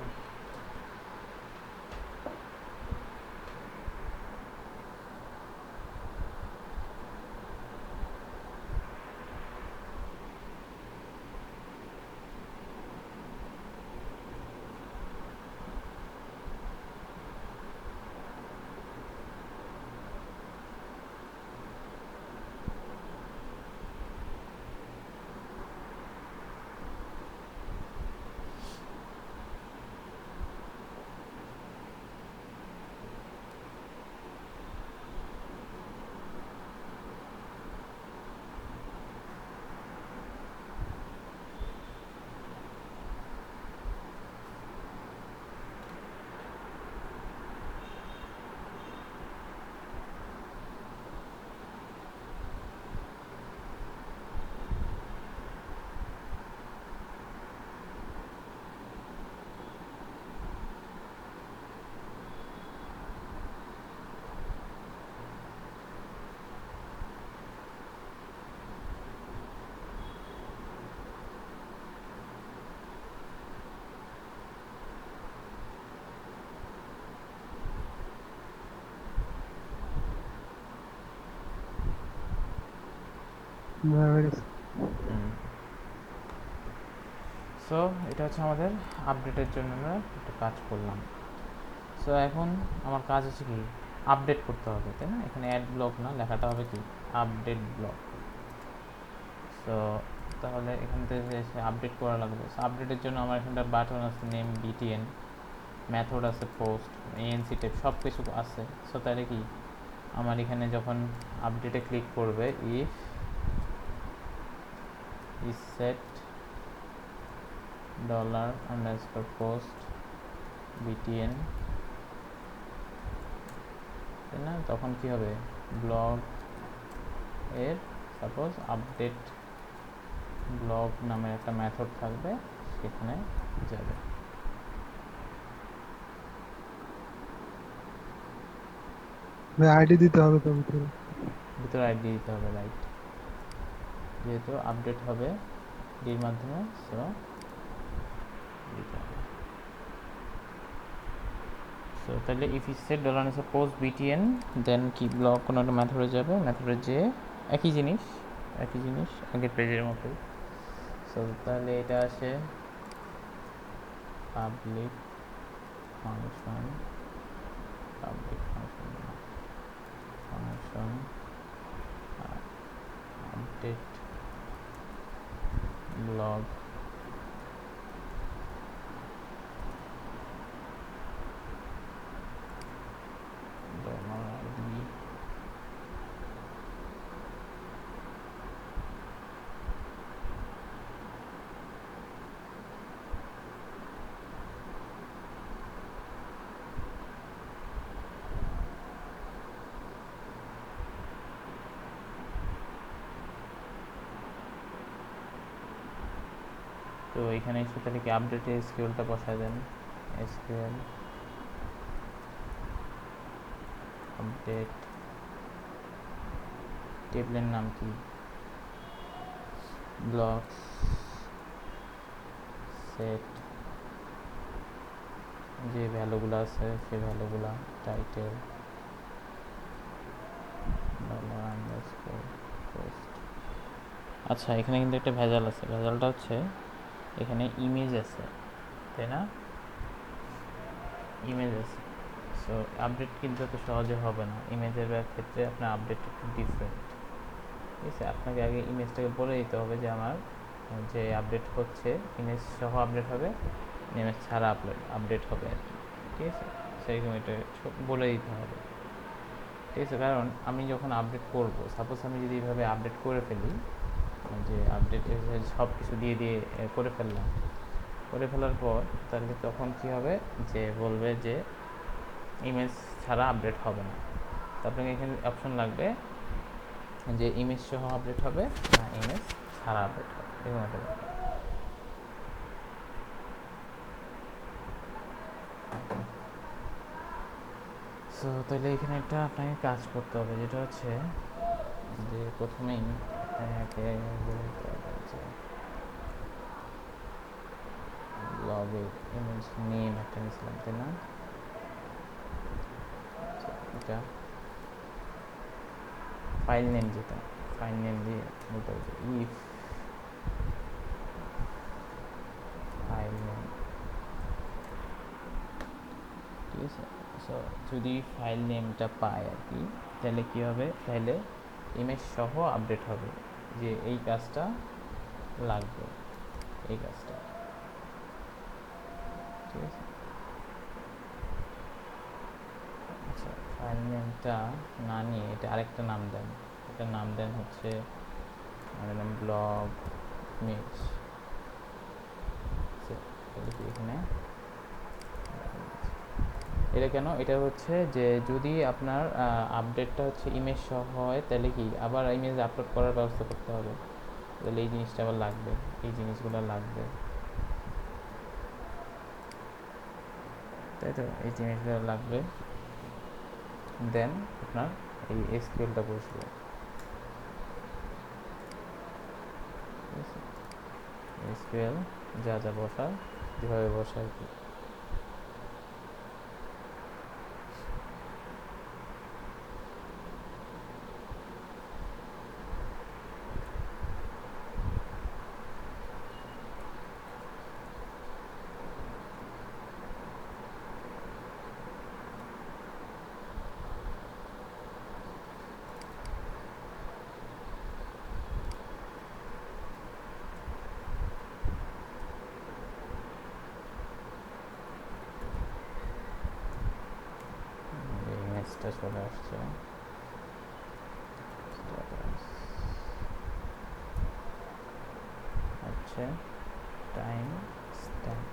হয়ে গেছে। সো এটা হচ্ছে আমাদের আপডেটের জন্য আমরা একটা কাজ করলাম। সো এখন আমার কাজ হচ্ছে কি, আপডেট করতে হবে, তাই না? এখানে অ্যাড ব্লক না, লেখাটা হবে কি আপডেট ব্লক। সো তাহলে এখান থেকে এসে আপডেট করা লাগবে। সো আপডেটের জন্য আমার এখানটা বাটন আছে, নেম BTN, মেথড আছে, পোস্ট, ANC টাইপ সব কিছু আছে। সো তাহলে কি আমার এখানে যখন আপডেটে ক্লিক করবে, if is set $_post BTN তাই না? তখন কি হবে, ব্লগ এর সাপোজ আপডেট ব্লগ নামের একটা মেথড থাকবে, সেখানে যাবে। ভাই আইডি দিতে হবে তো ভিতরে। ভিতরে আইডি দিতে হবে, রাইট, যেহেতু আপডেট হবে ডির মাধ্যমে, সো দিতে হবে। সো তাহলে if is set dollar suppose BTN, then কি ব্লক কোনো একটা মেথডে যাবে, মেথডে যে একই জিনিস আগের পেজের মতোই। সো তাহলে এটা আসে public function update blog $id তো এখানে এসে তাহলে কি আপডেটে এসকিউএলটা বসায় দেন, এসকিউএল আপডেট, টেবিলের নাম কি, ব্লকস সেট, যে ভ্যালুগুলো আছে সেই ভ্যালুগুলো, টাইটেল পোস্ট। আচ্ছা, এখানে কিন্তু একটা ভেজাল আছে, ভেজালটা হচ্ছে এখানে ইমেজ আছে, তাই না? ইমেজ আছে, সো আপডেট কিন্তু এত সহজে হবে না। ইমেজের ক্ষেত্রে আপনার আপডেট একটু ডিফারেন্ট, ঠিক আছে? আপনাকে আগে ইমেজটাকে বলে দিতে হবে যে আমার যে আপডেট হচ্ছে ইমেজ সহ আপডেট হবে, ইমেজ ছাড়া আপডেট হবে আর কি, ঠিক আছে? সেরকম এটা বলে দিতে হবে, ঠিক আছে? কারণ আমি যখন আপডেট করব, সাপোজ আমি যদি এইভাবে আপডেট করে ফেলি, যে আপডেট সব কিছু দিয়ে করে ফেললাম, করে ফেলার পর তাহলে তখন কি হবে, যে বলবে যে ইমেজ ছাড়া আপডেট হবে না। তারপরে এখানে অপশন লাগবে যে ইমেজ সহ আপডেট হবে না ইমেজ ছাড়া আপডেট হবে, এরকম একটা ব্যাপার। সো তাহলে এখানে একটা আপনাকে কাজ করতে হবে, যেটা হচ্ছে যে প্রথমেই ব্লগে ইমেজ নেম একটা নিয়েছিলাম, তাই না? এটা ফাইল নেম, যেটা ফাইল নেম দিয়ে বলতে হবে ইফ ফাইল নেম, ঠিক আছে? সো যদি ফাইল নেমটা পায় আর কি, তাহলে কী হবে, তাহলে ইমেজ সহ আপডেট হবে, যে এই কাজটা লাগবে, এই কাজটা, ঠিক আছে? আচ্ছা, ফাইল নেমটা না নিয়ে এটা আরেকটা নাম দেন, এটার নাম দেন হচ্ছে ব্লগ ইমেজ। এখানে এটা কেন, এটা হচ্ছে যে যদি আপনার আপডেটটা হচ্ছে ইমেজ সহ হয়, তাহলে কি আবার ইমেজ আপলোড করার ব্যবস্থা করতে হবে, তাহলে এই জিনিসটা আবার লাগবে, এই জিনিসগুলো লাগবে, তাই তো? এই জিনিসগুলো লাগবে, দেন আপনার এই এসকিউএলটা বসবে, ঠিক আছে? এসকিউএল যা যা বসার যেভাবে বসে আর কি। ইমেজটা চলে আসছে, হচ্ছে টাইম স্ট্যাম্প,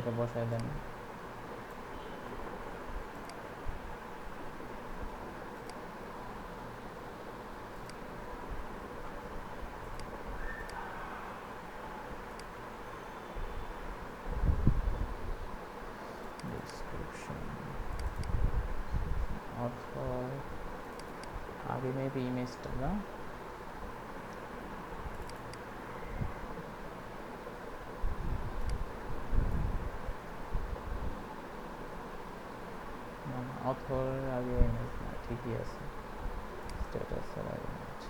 এটা বসায় দেন। description author আগে মেবি ইমেজটা না, অথর আগে ইমেজ না, ঠিকই আছে, স্ট্যাটাস এর আগে ইমেজ,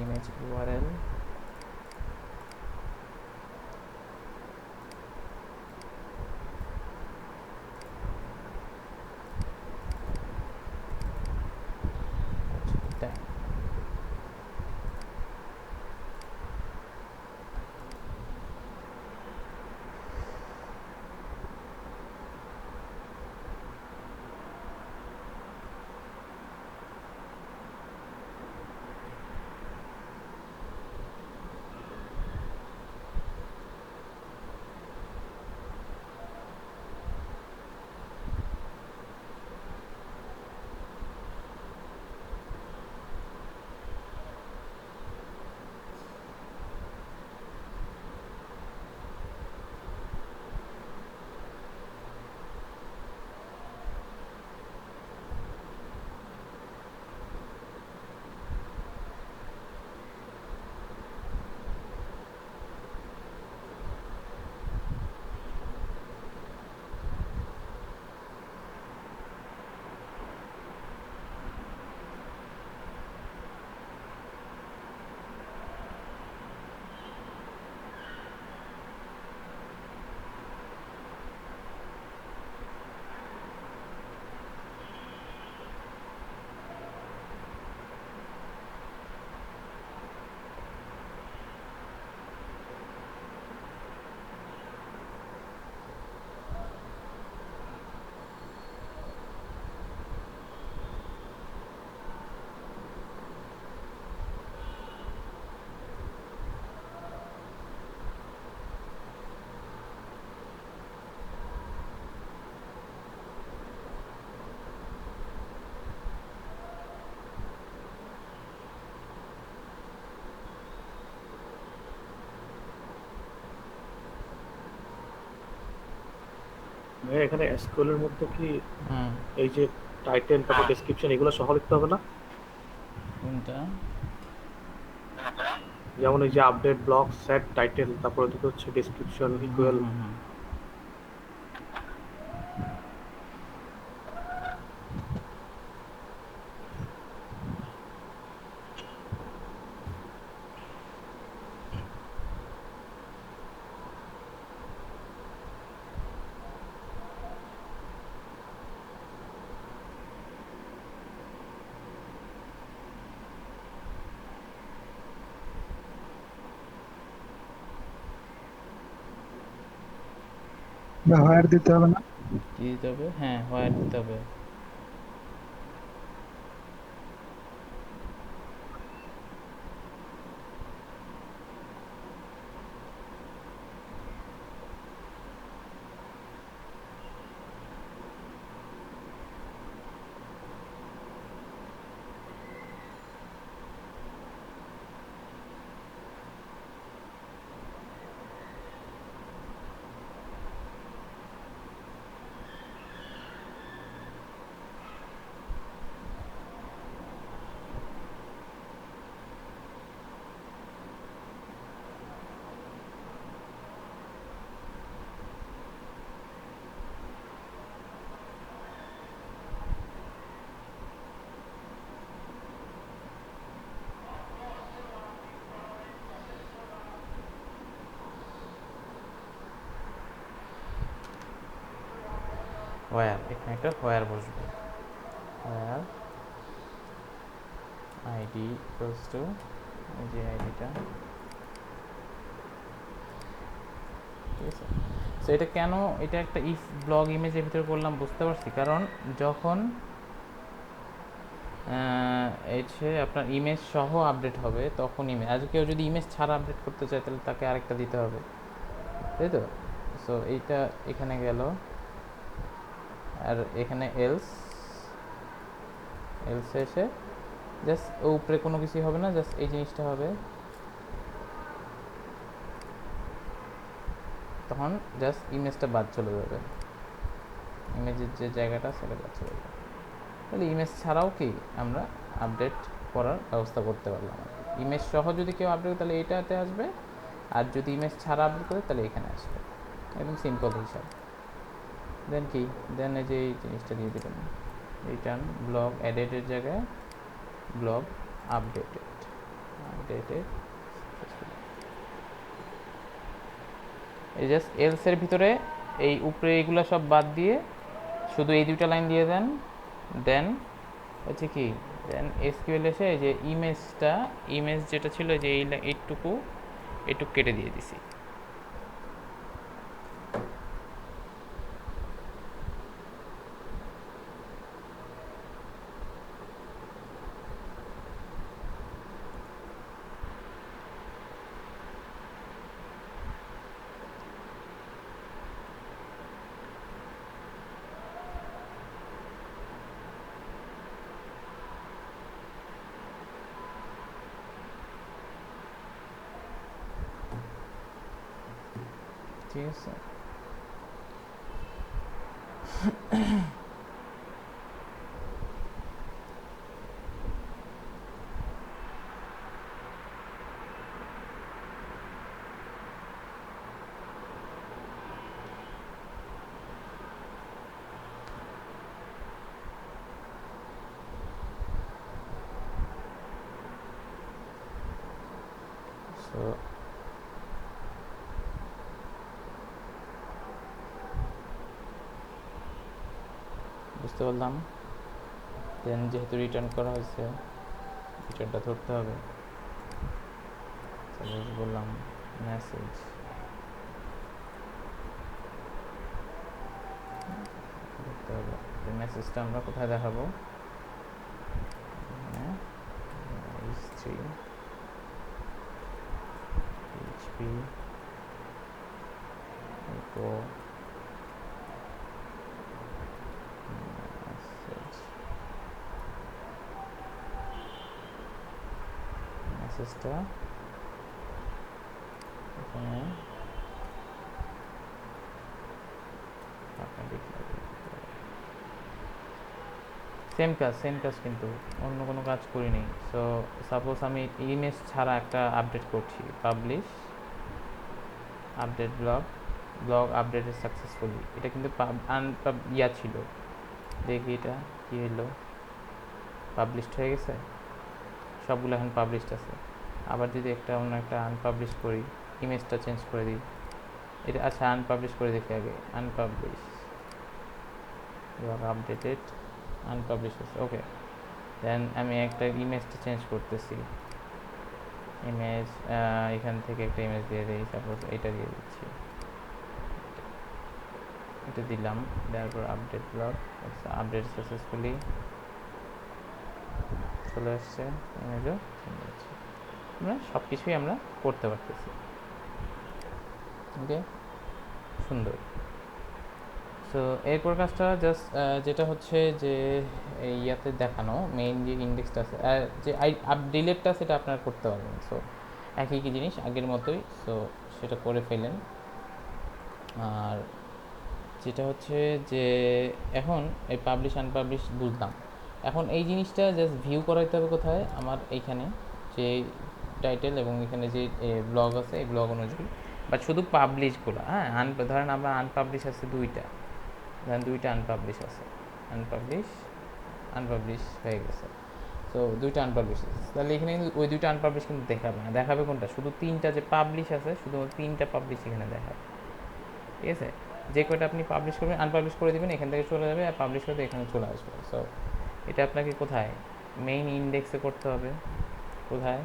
ইমেজ ইউআরএল ভাই এখানে এসকিউএল এর মধ্যে কি এই যে টাইটেল তারপর ডেসক্রিপশন এগুলো সহ লিখতে হবে না? কোনটা? যেমন এই যে আপডেট ব্লক সেট টাইটেল, তারপর ওদিকে হচ্ছে ডেসক্রিপশন ইকুয়াল। ব্যবহার দিতে হবে না? কি দিতে হবে? হ্যাঁ, হোয়ার দিতে হবে। হোয়ার, এখানে একটা হোয়ার বসবে। হোয়ার আইডি ইকুয়ালস টু, এই যে আইডিটা, ঠিক আছে। সো এটা কেন, এটা একটা ইফ ব্লগ ইমেজের ভিতরে করলাম বুঝতে পারছি, কারণ যখন এই যে আপনার ইমেজ সহ আপডেট হবে তখন ইমেজ, আর কেউ যদি ইমেজ ছাড়া আপডেট করতে চায় তাহলে তাকে আরেকটা দিতে হবে, তাই তো? সো এইটা এখানে গেল, আর এখানে এলস এসে জাস্ট উপরে কোনো কিছুই হবে না, জাস্ট এই জিনিসটা হবে, তখন জাস্ট ইমেজটা বাদ চলে যাবে, ইমেজের যে জায়গাটা সেটা বাদ চলে যাবে। তাহলে ইমেজ ছাড়াও কি আমরা আপডেট করার ব্যবস্থা করতে পারলাম। ইমেজ সহ যদি কেউ আপডেট করে তাহলে এইটাতে আসবে, আর যদি ইমেজ ছাড়া আপডেট করে তাহলে এখানে আসবে, একদম সিম্পল হিসাব। দেন কি, দেন এই যে এই জিনিসটা দিয়ে দেবেন, রিটার্ন ব্লগ এডিটের জায়গায় ব্লগ আপডেটেড এই জাস্ট এলসের ভিতরে এই উপরে এইগুলো সব বাদ দিয়ে শুধু এই দুইটা লাইন দিয়ে দেন। দেন হচ্ছে কি, দেন এসকিউএল এসে এই যে ইমেজ যেটা ছিল যে এইটুকু কেটে দিয়ে দিছি। ঠিক আছে, সো বুঝতে পারলাম। দেন যেহেতু রিটার্ন করা হয়েছে, রিটার্নটা ধরতে হবে, সাপোজ বললাম মেসেজ, ধরতে হবে। মেসেজটা আমরা কোথায় দেখাবো, h3 php echo মেসেজটা এখানে আপনার সেম কাজ কিন্তু অন্য কোনো কাজ করিনি। সো সাপোজ আমি ইমেজ ছাড়া একটা আপডেট করছি, publish update blog updated successfully, এটা কিন্তু ইয়া ছিল, দেখি এটা কী হলো, পাবলিশড হয়ে গেছে, সবগুলো এখন পাবলিশড আছে। আবার যদি অন্য একটা আনপাবলিশ করি, ইমেজটা চেঞ্জ করে দিই, এটা আচ্ছা আনপাবলিশ করে দেখি আগে, আনপাবলিশ ব্লগ আপডেটেড আনপাবলিশ আছে, ওকে। দেন আমি একটা ইমেজটা চেঞ্জ করতেছি, ইমেজ এখান থেকে একটা ইমেজ দিয়ে দিই, সাপোজ এটা দিয়ে দিচ্ছি, এটা দিলাম, দেওয়ার পর আপডেট ব্লগ আপডেট সাকসেসফুলি চলে আসছে, ইমেজও চলে যাচ্ছে। আমরা সব কিছুই আমরা করতে পারতেছি, ওকে, সুন্দর। সো এরপর কাজটা জাস্ট যেটা হচ্ছে যে এই ইয়াতে দেখানো মেইন যে ইন্ডেক্সটা আছে, যে ডিলেটটা সেটা আপনারা করতে পারবেন। সো একই কি জিনিস আগের মতোই, সো সেটা করে ফেলেন। আর যেটা হচ্ছে যে এখন এই পাবলিশ আনপাবলিশ বুঝলাম, এখন এই জিনিসটা জাস্ট ভিউ করাইতে হবে কোথায়, আমার এইখানে যে টাইটেল এবং এখানে যে ব্লগ আছে এই ব্লগ অনুযায়ী, বাট শুধু পাবলিশগুলো, হ্যাঁ ধরেন আমরা আনপাবলিশ আছে দুইটা আনপাবলিশ আছে, আনপাবলিশ হয়ে গেছে, তো দুইটা আনপাবলিশ আছে, তাহলে এখানে কিন্তু ওই দুইটা আনপাবলিশ কিন্তু দেখাবে না, দেখাবে কোনটা, শুধু তিনটা যে পাবলিশ আছে শুধুমাত্র তিনটা পাবলিশ এখানে দেখাবে, ঠিক আছে। যে কয়টা আপনি পাবলিশ করবেন আনপাবলিশ করে দেবেন, এখান থেকে চলে যাবে, আর পাবলিশ করে এখানে চলে আসবে। সো এটা আপনাকে কোথায়, মেইন ইন্ডেক্সে করতে হবে। কোথায়,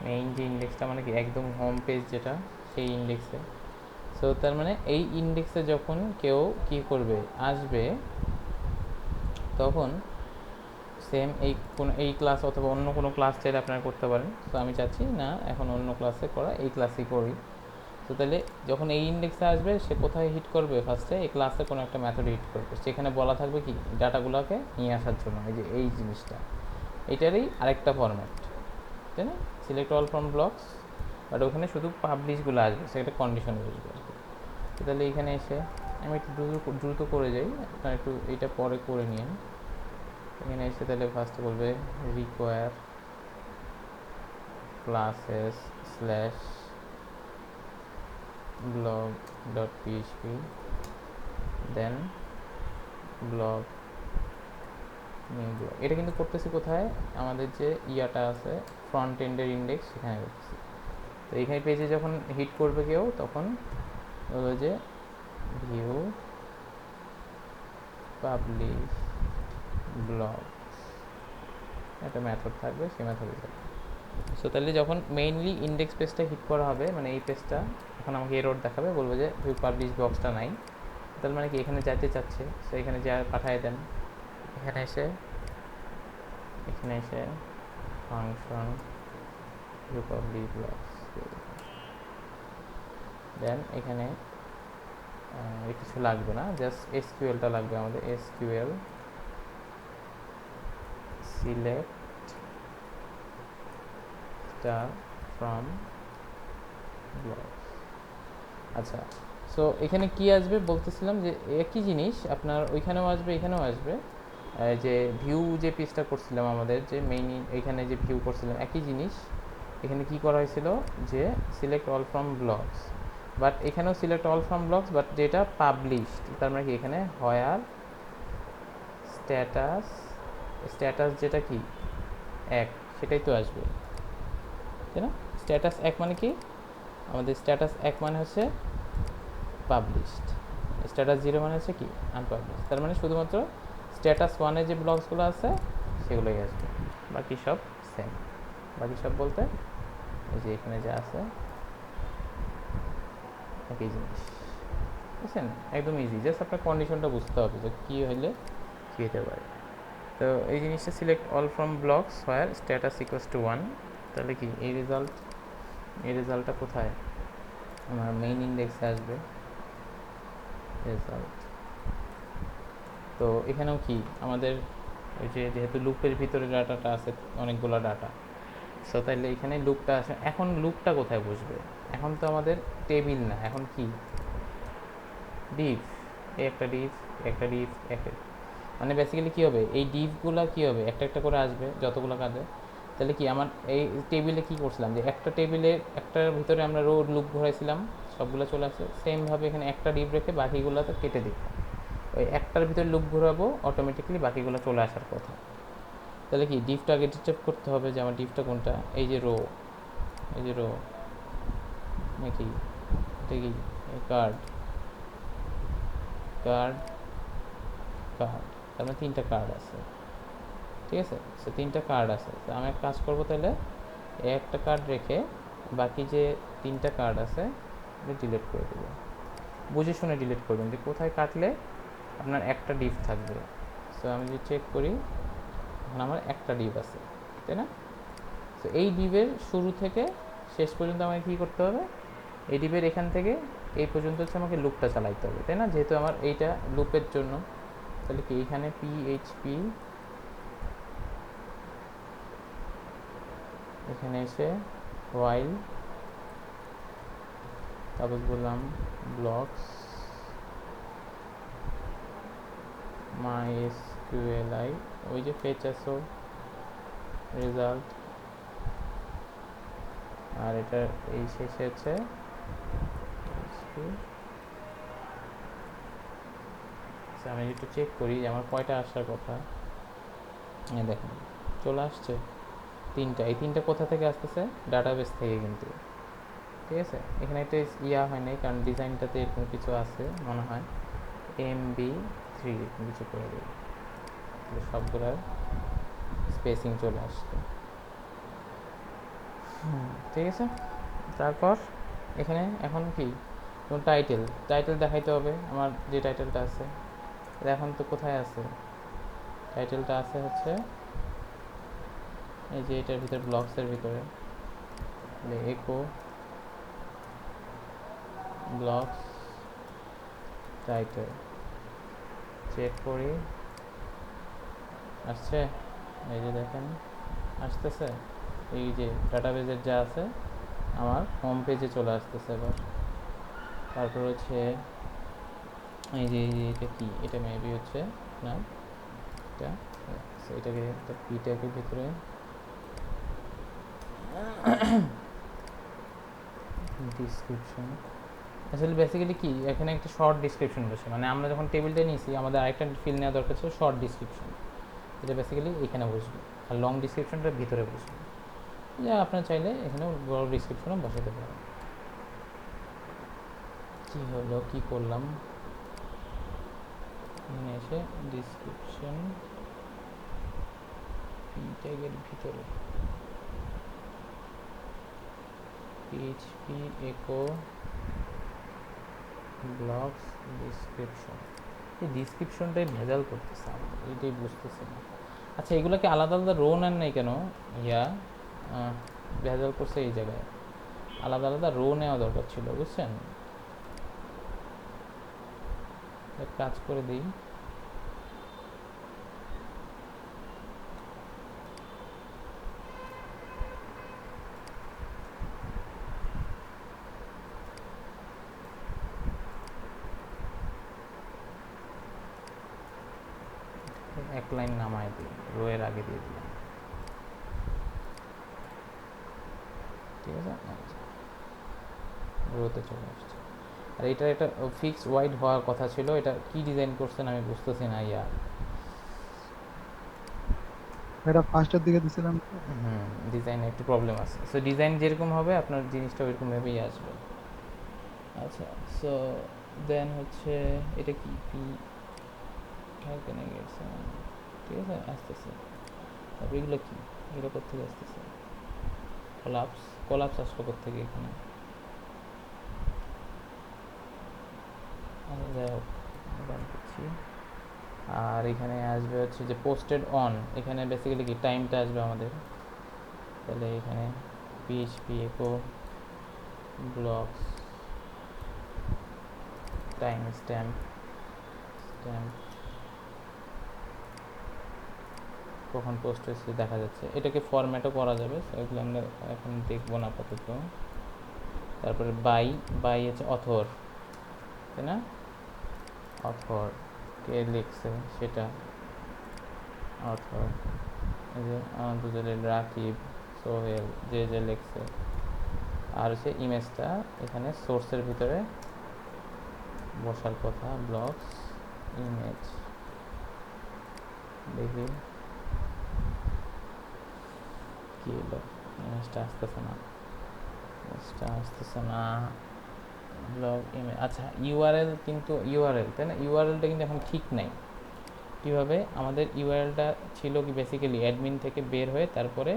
মেইন যে ইন্ডেক্সটা মানে কি একদম হোম পেজ যেটা, সেই ইন্ডেক্সে। সো তার মানে এই ইন্ডেক্সে যখন কেউ কী করবে আসবে, তখন সেম এই ক্লাস অথবা অন্য কোনো ক্লাস চাইলে আপনারা করতে পারেন। তো আমি চাচ্ছি না এখন অন্য ক্লাসে করা, এই ক্লাসেই করি। তো তাহলে যখন এই ইন্ডেক্সে আসবে সে কোথায় হিট করবে, ফার্স্টে এই ক্লাসে কোনো একটা মেথড হিট করবে, সেখানে বলা থাকবে কি ডাটাগুলোকে নিয়ে আসার জন্য, এই যে এই জিনিসটা, এটারই আরেকটা ফরম্যাট, তাই না? Select all from blocks, but ওখানে শুধু পাবলিশগুলো আসবে, সেটা কন্ডিশন বুঝবে আর কি। তো তাহলে এখানে এসে আমি একটু দ্রুত করে যাই, আপনারা একটু এটা পরে করে নিন। এখানে এসে তাহলে ফার্স্টে বলবে require classes slash blog dot php, then blog new blog। এটা কিন্তু করতেছি কোথায়, আমাদের যে ইয়াটা আছে ফ্রন্ট এন্ডের ইন্ডেক্স, সেখানে করতেছি। তো এইখানে পেজে যখন হিট করবে কেউ, তখন বলবে যে ভিউ পাবলিশ ব্লগ, একটা মেথড থাকবে, সেই মেথডে যাবে। সো তাহলে যখন মেইনলি ইন্ডেক্স পেজটা হিট করা হবে, মানে এই পেজটা, এখন আমাকে এরর দেখাবে, বলবো যে ভিউ পাবলিশ বক্সটা নাই। তাহলে মানে কি এখানে যাইতে চাচ্ছে, সো এখানে যা পাঠিয়ে দেন, এখানে এসে function view publish blogs, then এখানে কিছু লাগবে না, জাস্ট এসকিউএলটা লাগবে আমাদের, SQL select star from blogs. আচ্ছা, সো এখানে কি আসবে বলতেছিলাম যে একই জিনিস আপনার ওইখানেও আসবে, এখানেও আসবে। যে ভিউ যে পেজটা করছিলাম আমাদের, যে মেইন এখানে যে ভিউ করছিলাম, একই জিনিস এখানে কি করা হয়েছিল, যে select all from blogs, but এখানেও select all from blogs, but যেটা পাবলিশড, তার মানে কি এখানে হোয়ার স্ট্যাটাস যেটা কি এক, সেটাই তো আসবে, তাই না? স্ট্যাটাস এক মানে কি, আমাদের স্ট্যাটাস এক মানে হচ্ছে পাবলিশড, স্ট্যাটাস জিরো মানে হচ্ছে কি আনপাবলিশড। তার মানে শুধুমাত্র স্ট্যাটাস ওয়ানে যে ব্লগসগুলো আছে সেগুলোই আসবে, বাকি সব সেম। বাকি সব বলতে এই যে এখানে যা আছে একই জিনিস, বুঝছেন? একদম ইজি, জাস্ট আপনার কন্ডিশনটা বুঝতে হবে যে কী হলে কী হতে পারে। তো এই জিনিসটা select all from blogs where status equals to 1, তাহলে কি এই রেজাল্টটা কোথায়, আমার মেইন ইন্ডেক্সে আসবে রেজাল্ট। তো এখানেও কি আমাদের ওই যে যেহেতু লুপের ভিতরে ডাটাটা আছে, অনেকগুলো ডাটা, সো তাইলে এখানে লুপটা আসে। এখন লুপটা কোথায় বসবে, এখন তো আমাদের টেবিল না, এখন কি ডিভ, একটা ডিভ, একটা, মানে বেসিক্যালি কী হবে, এই ডিভগুলো কী হবে, একটা একটা করে আসবে যতগুলো কাজে। তাহলে কি আমার এই টেবিলে কী করছিলাম, যে একটা টেবিলে একটার ভিতরে আমরা লুপ ঘোরাইছিলাম, সবগুলো চলে আসে। সেমভাবে এখানে একটা ডিভ রেখে বাকিগুলোতে কেটে দিই, ওই একটার ভিতরে লুপ ঘোরাবো, অটোমেটিক্যালি বাকিগুলো চলে আসার কথা। তাহলে কি ডিভটা আগে ডিটেক্ট করতে হবে যে আমার ডিভটা কোনটা, এই যে রো নাকি এটা কি কার্ড, তার মানে 3টা কার্ড আছে, ঠিক আছে? সে 3টা কার্ড আছে, তো আমি এক কাজ করবো, তাহলে একটা কার্ড রেখে বাকি যে 3টা কার্ড আছে ডিলিট করে দেবো। বুঝে শুনে ডিলিট করবেন যে কোথায় কাটলে আপনার একটা ডিভ থাকবে। সো আমি যদি চেক করি, এখন আমার একটা ডিভ আছে, তাই না? তো এই ডিভের শুরু থেকে শেষ পর্যন্ত আমাকে কী করতে হবে, এই ডিভের এখান থেকে এই পর্যন্ত হচ্ছে আমাকে লুপটা চালাইতে হবে, তাই না? যেহেতু আমার এইটা লুপের জন্য, তাহলে কি এইখানে পিএইচপি, এখানে এসে হোয়াইল, তারপর বললাম ব্লকস মাইএসকিউএলআই, ওই যে ফেচ আসো রেজাল্ট, আর এটা এই শেষে হচ্ছে আমি একটু চেক করি যে আমার কয়টা আসার কথা। দেখেন চলে আসছে 3টা, এই 3টা কোথা থেকে আসতেছে, ডাটাবেস থেকে কিন্তু, ঠিক আছে? এখানে একটা ইয়া হয় নাই, কারণ ডিজাইনটাতে এরকম কিছু আছে মনে হয়, MB3 এরকম কিছু করে দেবে, সবগুলোর স্পেসিং চলে আসছে, ঠিক আছে? তারপর এখানে এখন কি টাইটেল দেখাইতে হবে, আমার যে টাইটেলটা আছে এখন তো কোথায় আছে, টাইটেলটা আছে হচ্ছে এই যে এটার ভিতরে ব্লকসের ভিতরে একো ব্লকস টাইটেল চেক করি, আসছে। এই যে দেখেন আসতেছে, এই যে ডাটাবেজের যা আছে আমার হোম পেজে চলে আসতেছে এবার। তারপর হচ্ছে এই যে এটা কি, এটা মেবি হচ্ছে না এটা, এটাকে একটা পিটাকের ভিতরে ডিসক্রিপশন। আসলে বেসিক্যালি কি এখানে একটা শর্ট ডিসক্রিপশন বসে, মানে আমরা যখন টেবিলটা নিয়েছি আমাদের আরেকটা ফিল নেওয়া দরকার ছিল শর্ট ডিসক্রিপশন, এটা বেসিক্যালি এখানে বসবে, আর লং ডিসক্রিপশনটা ভিতরে বসবে। যা আপনার চাইলে এখানে বড় ডিসক্রিপশনও বসাতে পারেন। কী হলো, কী করলাম, এখানে এসে ডিসক্রিপশন পি ট্যাগের ভিতরে পিএইচপি একো ব্লগস ডিসক্রিপশন। এই ডিসক্রিপশনটাই ভেজাল করতেছে আমাদের, এইটাই বুঝতেছি না। আচ্ছা এগুলোকে আলাদা আলাদা রো নেন নাই কেন? ভেজাল করছে এই জায়গায়, আলাদা আলাদা রো নেওয়া দরকার ছিল, বুঝছেন? এক কাজ করে দিই, এক লাইন নামায় দিই, রো এর আগে দিয়ে দিলাম, ঠিক আছে, রোতে চলে আসছে। আর এটা একটা ফিক্সড ওয়াইড হওয়ার কথা ছিল, এটা কি ডিজাইন করছেন আমি বুঝতেছি না। এটা ফার্স্টের দিকে দিছিলাম তো। ডিজাইনে একটু প্রবলেম আছে। সো ডিজাইন যেরকম হবে আপনার জিনিসটা ওইরকমভাবেই আসবে। আচ্ছা সো দেন হচ্ছে এটা কি পি কেনে গেছে, ঠিক আছে, আসতেছে। তারপর এগুলো কি, এগুলো কোথেকে আসতেছে? কলাপস আসলো কোথেকে এখানে? যাই হোক গান করছি। আর এখানে আসবে হচ্ছে যে পোস্টেড অন, এখানে বেসিক্যালি কি টাইমটা আসবে আমাদের। তাহলে এখানে পিএইচপি একো ব্লকস টাইম স্ট্যাম্প কখন পোস্ট হয়েছে দেখা যাচ্ছে। এটাকে ফরম্যাটও করা যাবে, এগুলো আমরা এখন দেখবো না আপাতত। তারপরে বাই হচ্ছে অথর, তাই না? অথর কে লিখছে সেটা অথর, এই যে দুজনের রাকিব সোহেল যে লিখছে। আর হচ্ছে ইমেজটা এখানে সোর্সের ভিতরে বসার কথা, ব্লগস ইমেজ। দেখি কি হলো, ইমেজটা আসতেছে না, ব্লগ ইমেজ। আচ্ছা ইউআরএল, কিন্তু ইউআরএল তাই না, ইউআরএলটা কিন্তু এখন ঠিক নাই। কীভাবে আমাদের ইউআরএলটা ছিল কি বেসিক্যালি অ্যাডমিন থেকে বের হয়ে তারপরে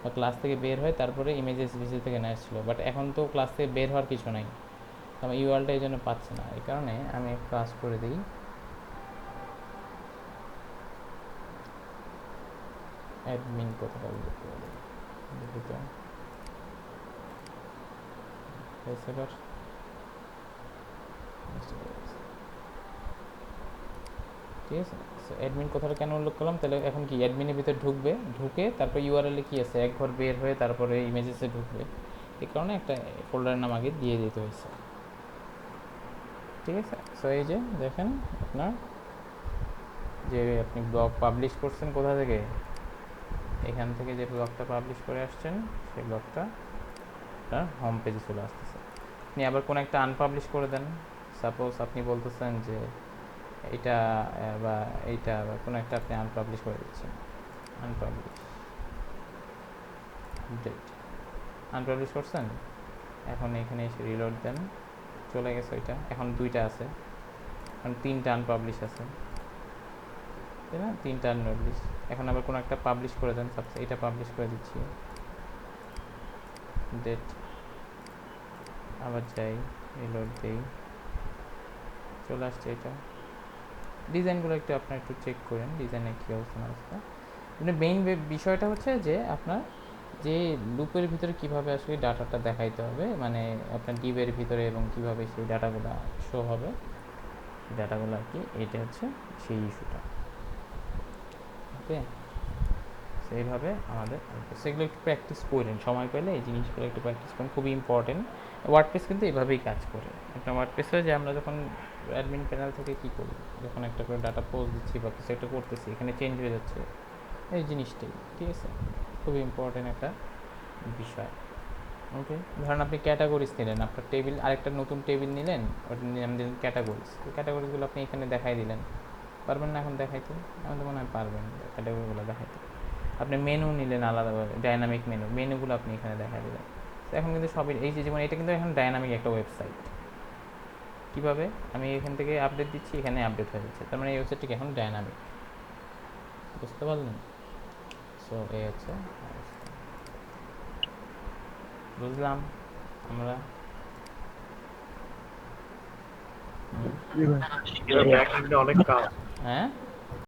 বা ক্লাস থেকে বের হয়ে তারপরে ইমেজেস ভিসি থেকে নেওয়া ছিল, বাট এখন তো ক্লাস থেকে বের হওয়ার কিছু নাই, আমার ইউআরএলটা এই জন্য পাচ্ছে না। এই কারণে আমি এক কাজ করে দিই, অ্যাডমিন কোথাটা দেখি তো এবার ঠিক আছে। সো অ্যাডমিন কথাটা কেন উল্লেখ করলাম, তাহলে এখন কি অ্যাডমিনের ভিতরে ঢুকে তারপর ইউআরএলে কি আছে এক ঘর বের হয়ে তারপরে ইমেজেসে ঢুকবে, এই কারণে একটা ফোল্ডারের নাম আগে দিয়ে দিতে হয়েছে, ঠিক আছে। সো এই যে দেখেন আপনার যে আপনি ব্লগ পাবলিশ করছেন কোথা থেকে, এখান থেকে যে ব্লগটা পাবলিশ করে আসছেন সেই ব্লগটা আপনার হোম পেজে চলে আসতেছে। আপনি আবার কোনো একটা আনপাবলিশ করে দেন, সাপোজ আপনি বলতেছেন যে এইটা বা এইটা বা কোনো একটা আপনি আনপাবলিশ করে দিচ্ছেন, আনপাবলিশ করছেন, এখন এখানে এসে রিলোড দেন, চলে গেছে ওইটা, এখন দুইটা আছে, এখন তিনটা আনপাবলিশ আছে, তাই না, তিনটা আনপাবলিশ। এখন আবার কোনো একটা পাবলিশ করে দেন, সাপোজ এটা পাবলিশ করে দিচ্ছি, ডেট, আবার যাই রিলোড দেই, চলে আসছে এটা। ডিজাইনগুলো একটু আপনার একটু চেক করেন, ডিজাইনের কী অবস্থা না অবস্থা। মানে মেইন বিষয়টা হচ্ছে যে আপনার যে লুপের ভিতরে কিভাবে আসলে ডাটাটা দেখাইতে হবে, মানে আপনার ডিবের ভিতরে, এবং কিভাবে সেই ডাটাগুলো শো হবে, সেই ডাটাগুলো আর কি, এটা হচ্ছে সেই ইস্যুটা। ওকে, সেইভাবে আমাদের সেগুলো একটু প্র্যাকটিস করেন, সময় পেলে এই জিনিসগুলো একটু প্র্যাকটিস করেন, খুবই ইম্পর্টেন্ট। ওয়ার্ডপ্রেস কিন্তু এভাবেই কাজ করে। একটা ওয়ার্ডপ্রেসে যে আমরা যখন অ্যাডমিন প্যানেল থেকে কী করি, যখন একটা করে ডাটা পোস্ট দিচ্ছি বা কিছু একটা করতেছি, এখানে চেঞ্জ হয়ে যাচ্ছে, এই জিনিসটাই, ঠিক আছে, খুবই ইম্পর্টেন্ট একটা বিষয়। ওকে, ধরেন আপনি ক্যাটাগরিজ নিলেন, আপনার টেবিল, আরেকটা নতুন টেবিল নিলেন, ওটা নাম দিলেন ক্যাটাগরিজ। ওই ক্যাটাগরিজগুলো আপনি এখানে দেখাই দিলেন, পারবেন না এখন দেখাইতে? আমার তো মনে হয় পারবেন ক্যাটাগরিগুলো দেখাইতে। আপনি মেনু নিলেন আলাদাভাবে, ডাইনামিক মেনুগুলো আপনি এখানে দেখাই দিলেন। তো এখন কিন্তু সবই এই যে, যেমন এটা কিন্তু এখন ডাইনামিক একটা ওয়েবসাইট। কীভাবে আমি এখান থেকে আপডেট দিচ্ছি, এখানে আপডেট হয়ে যাচ্ছে, তার মানে এই ওয়েবসাইটটি এখন ডাইনামিক। বুঝতে পারলেন? সো এই হচ্ছে অবস্থা। বুঝলাম আমরা। জি ভাই। ব্যাক এন্ডে অনেক কাজ। হ্যাঁ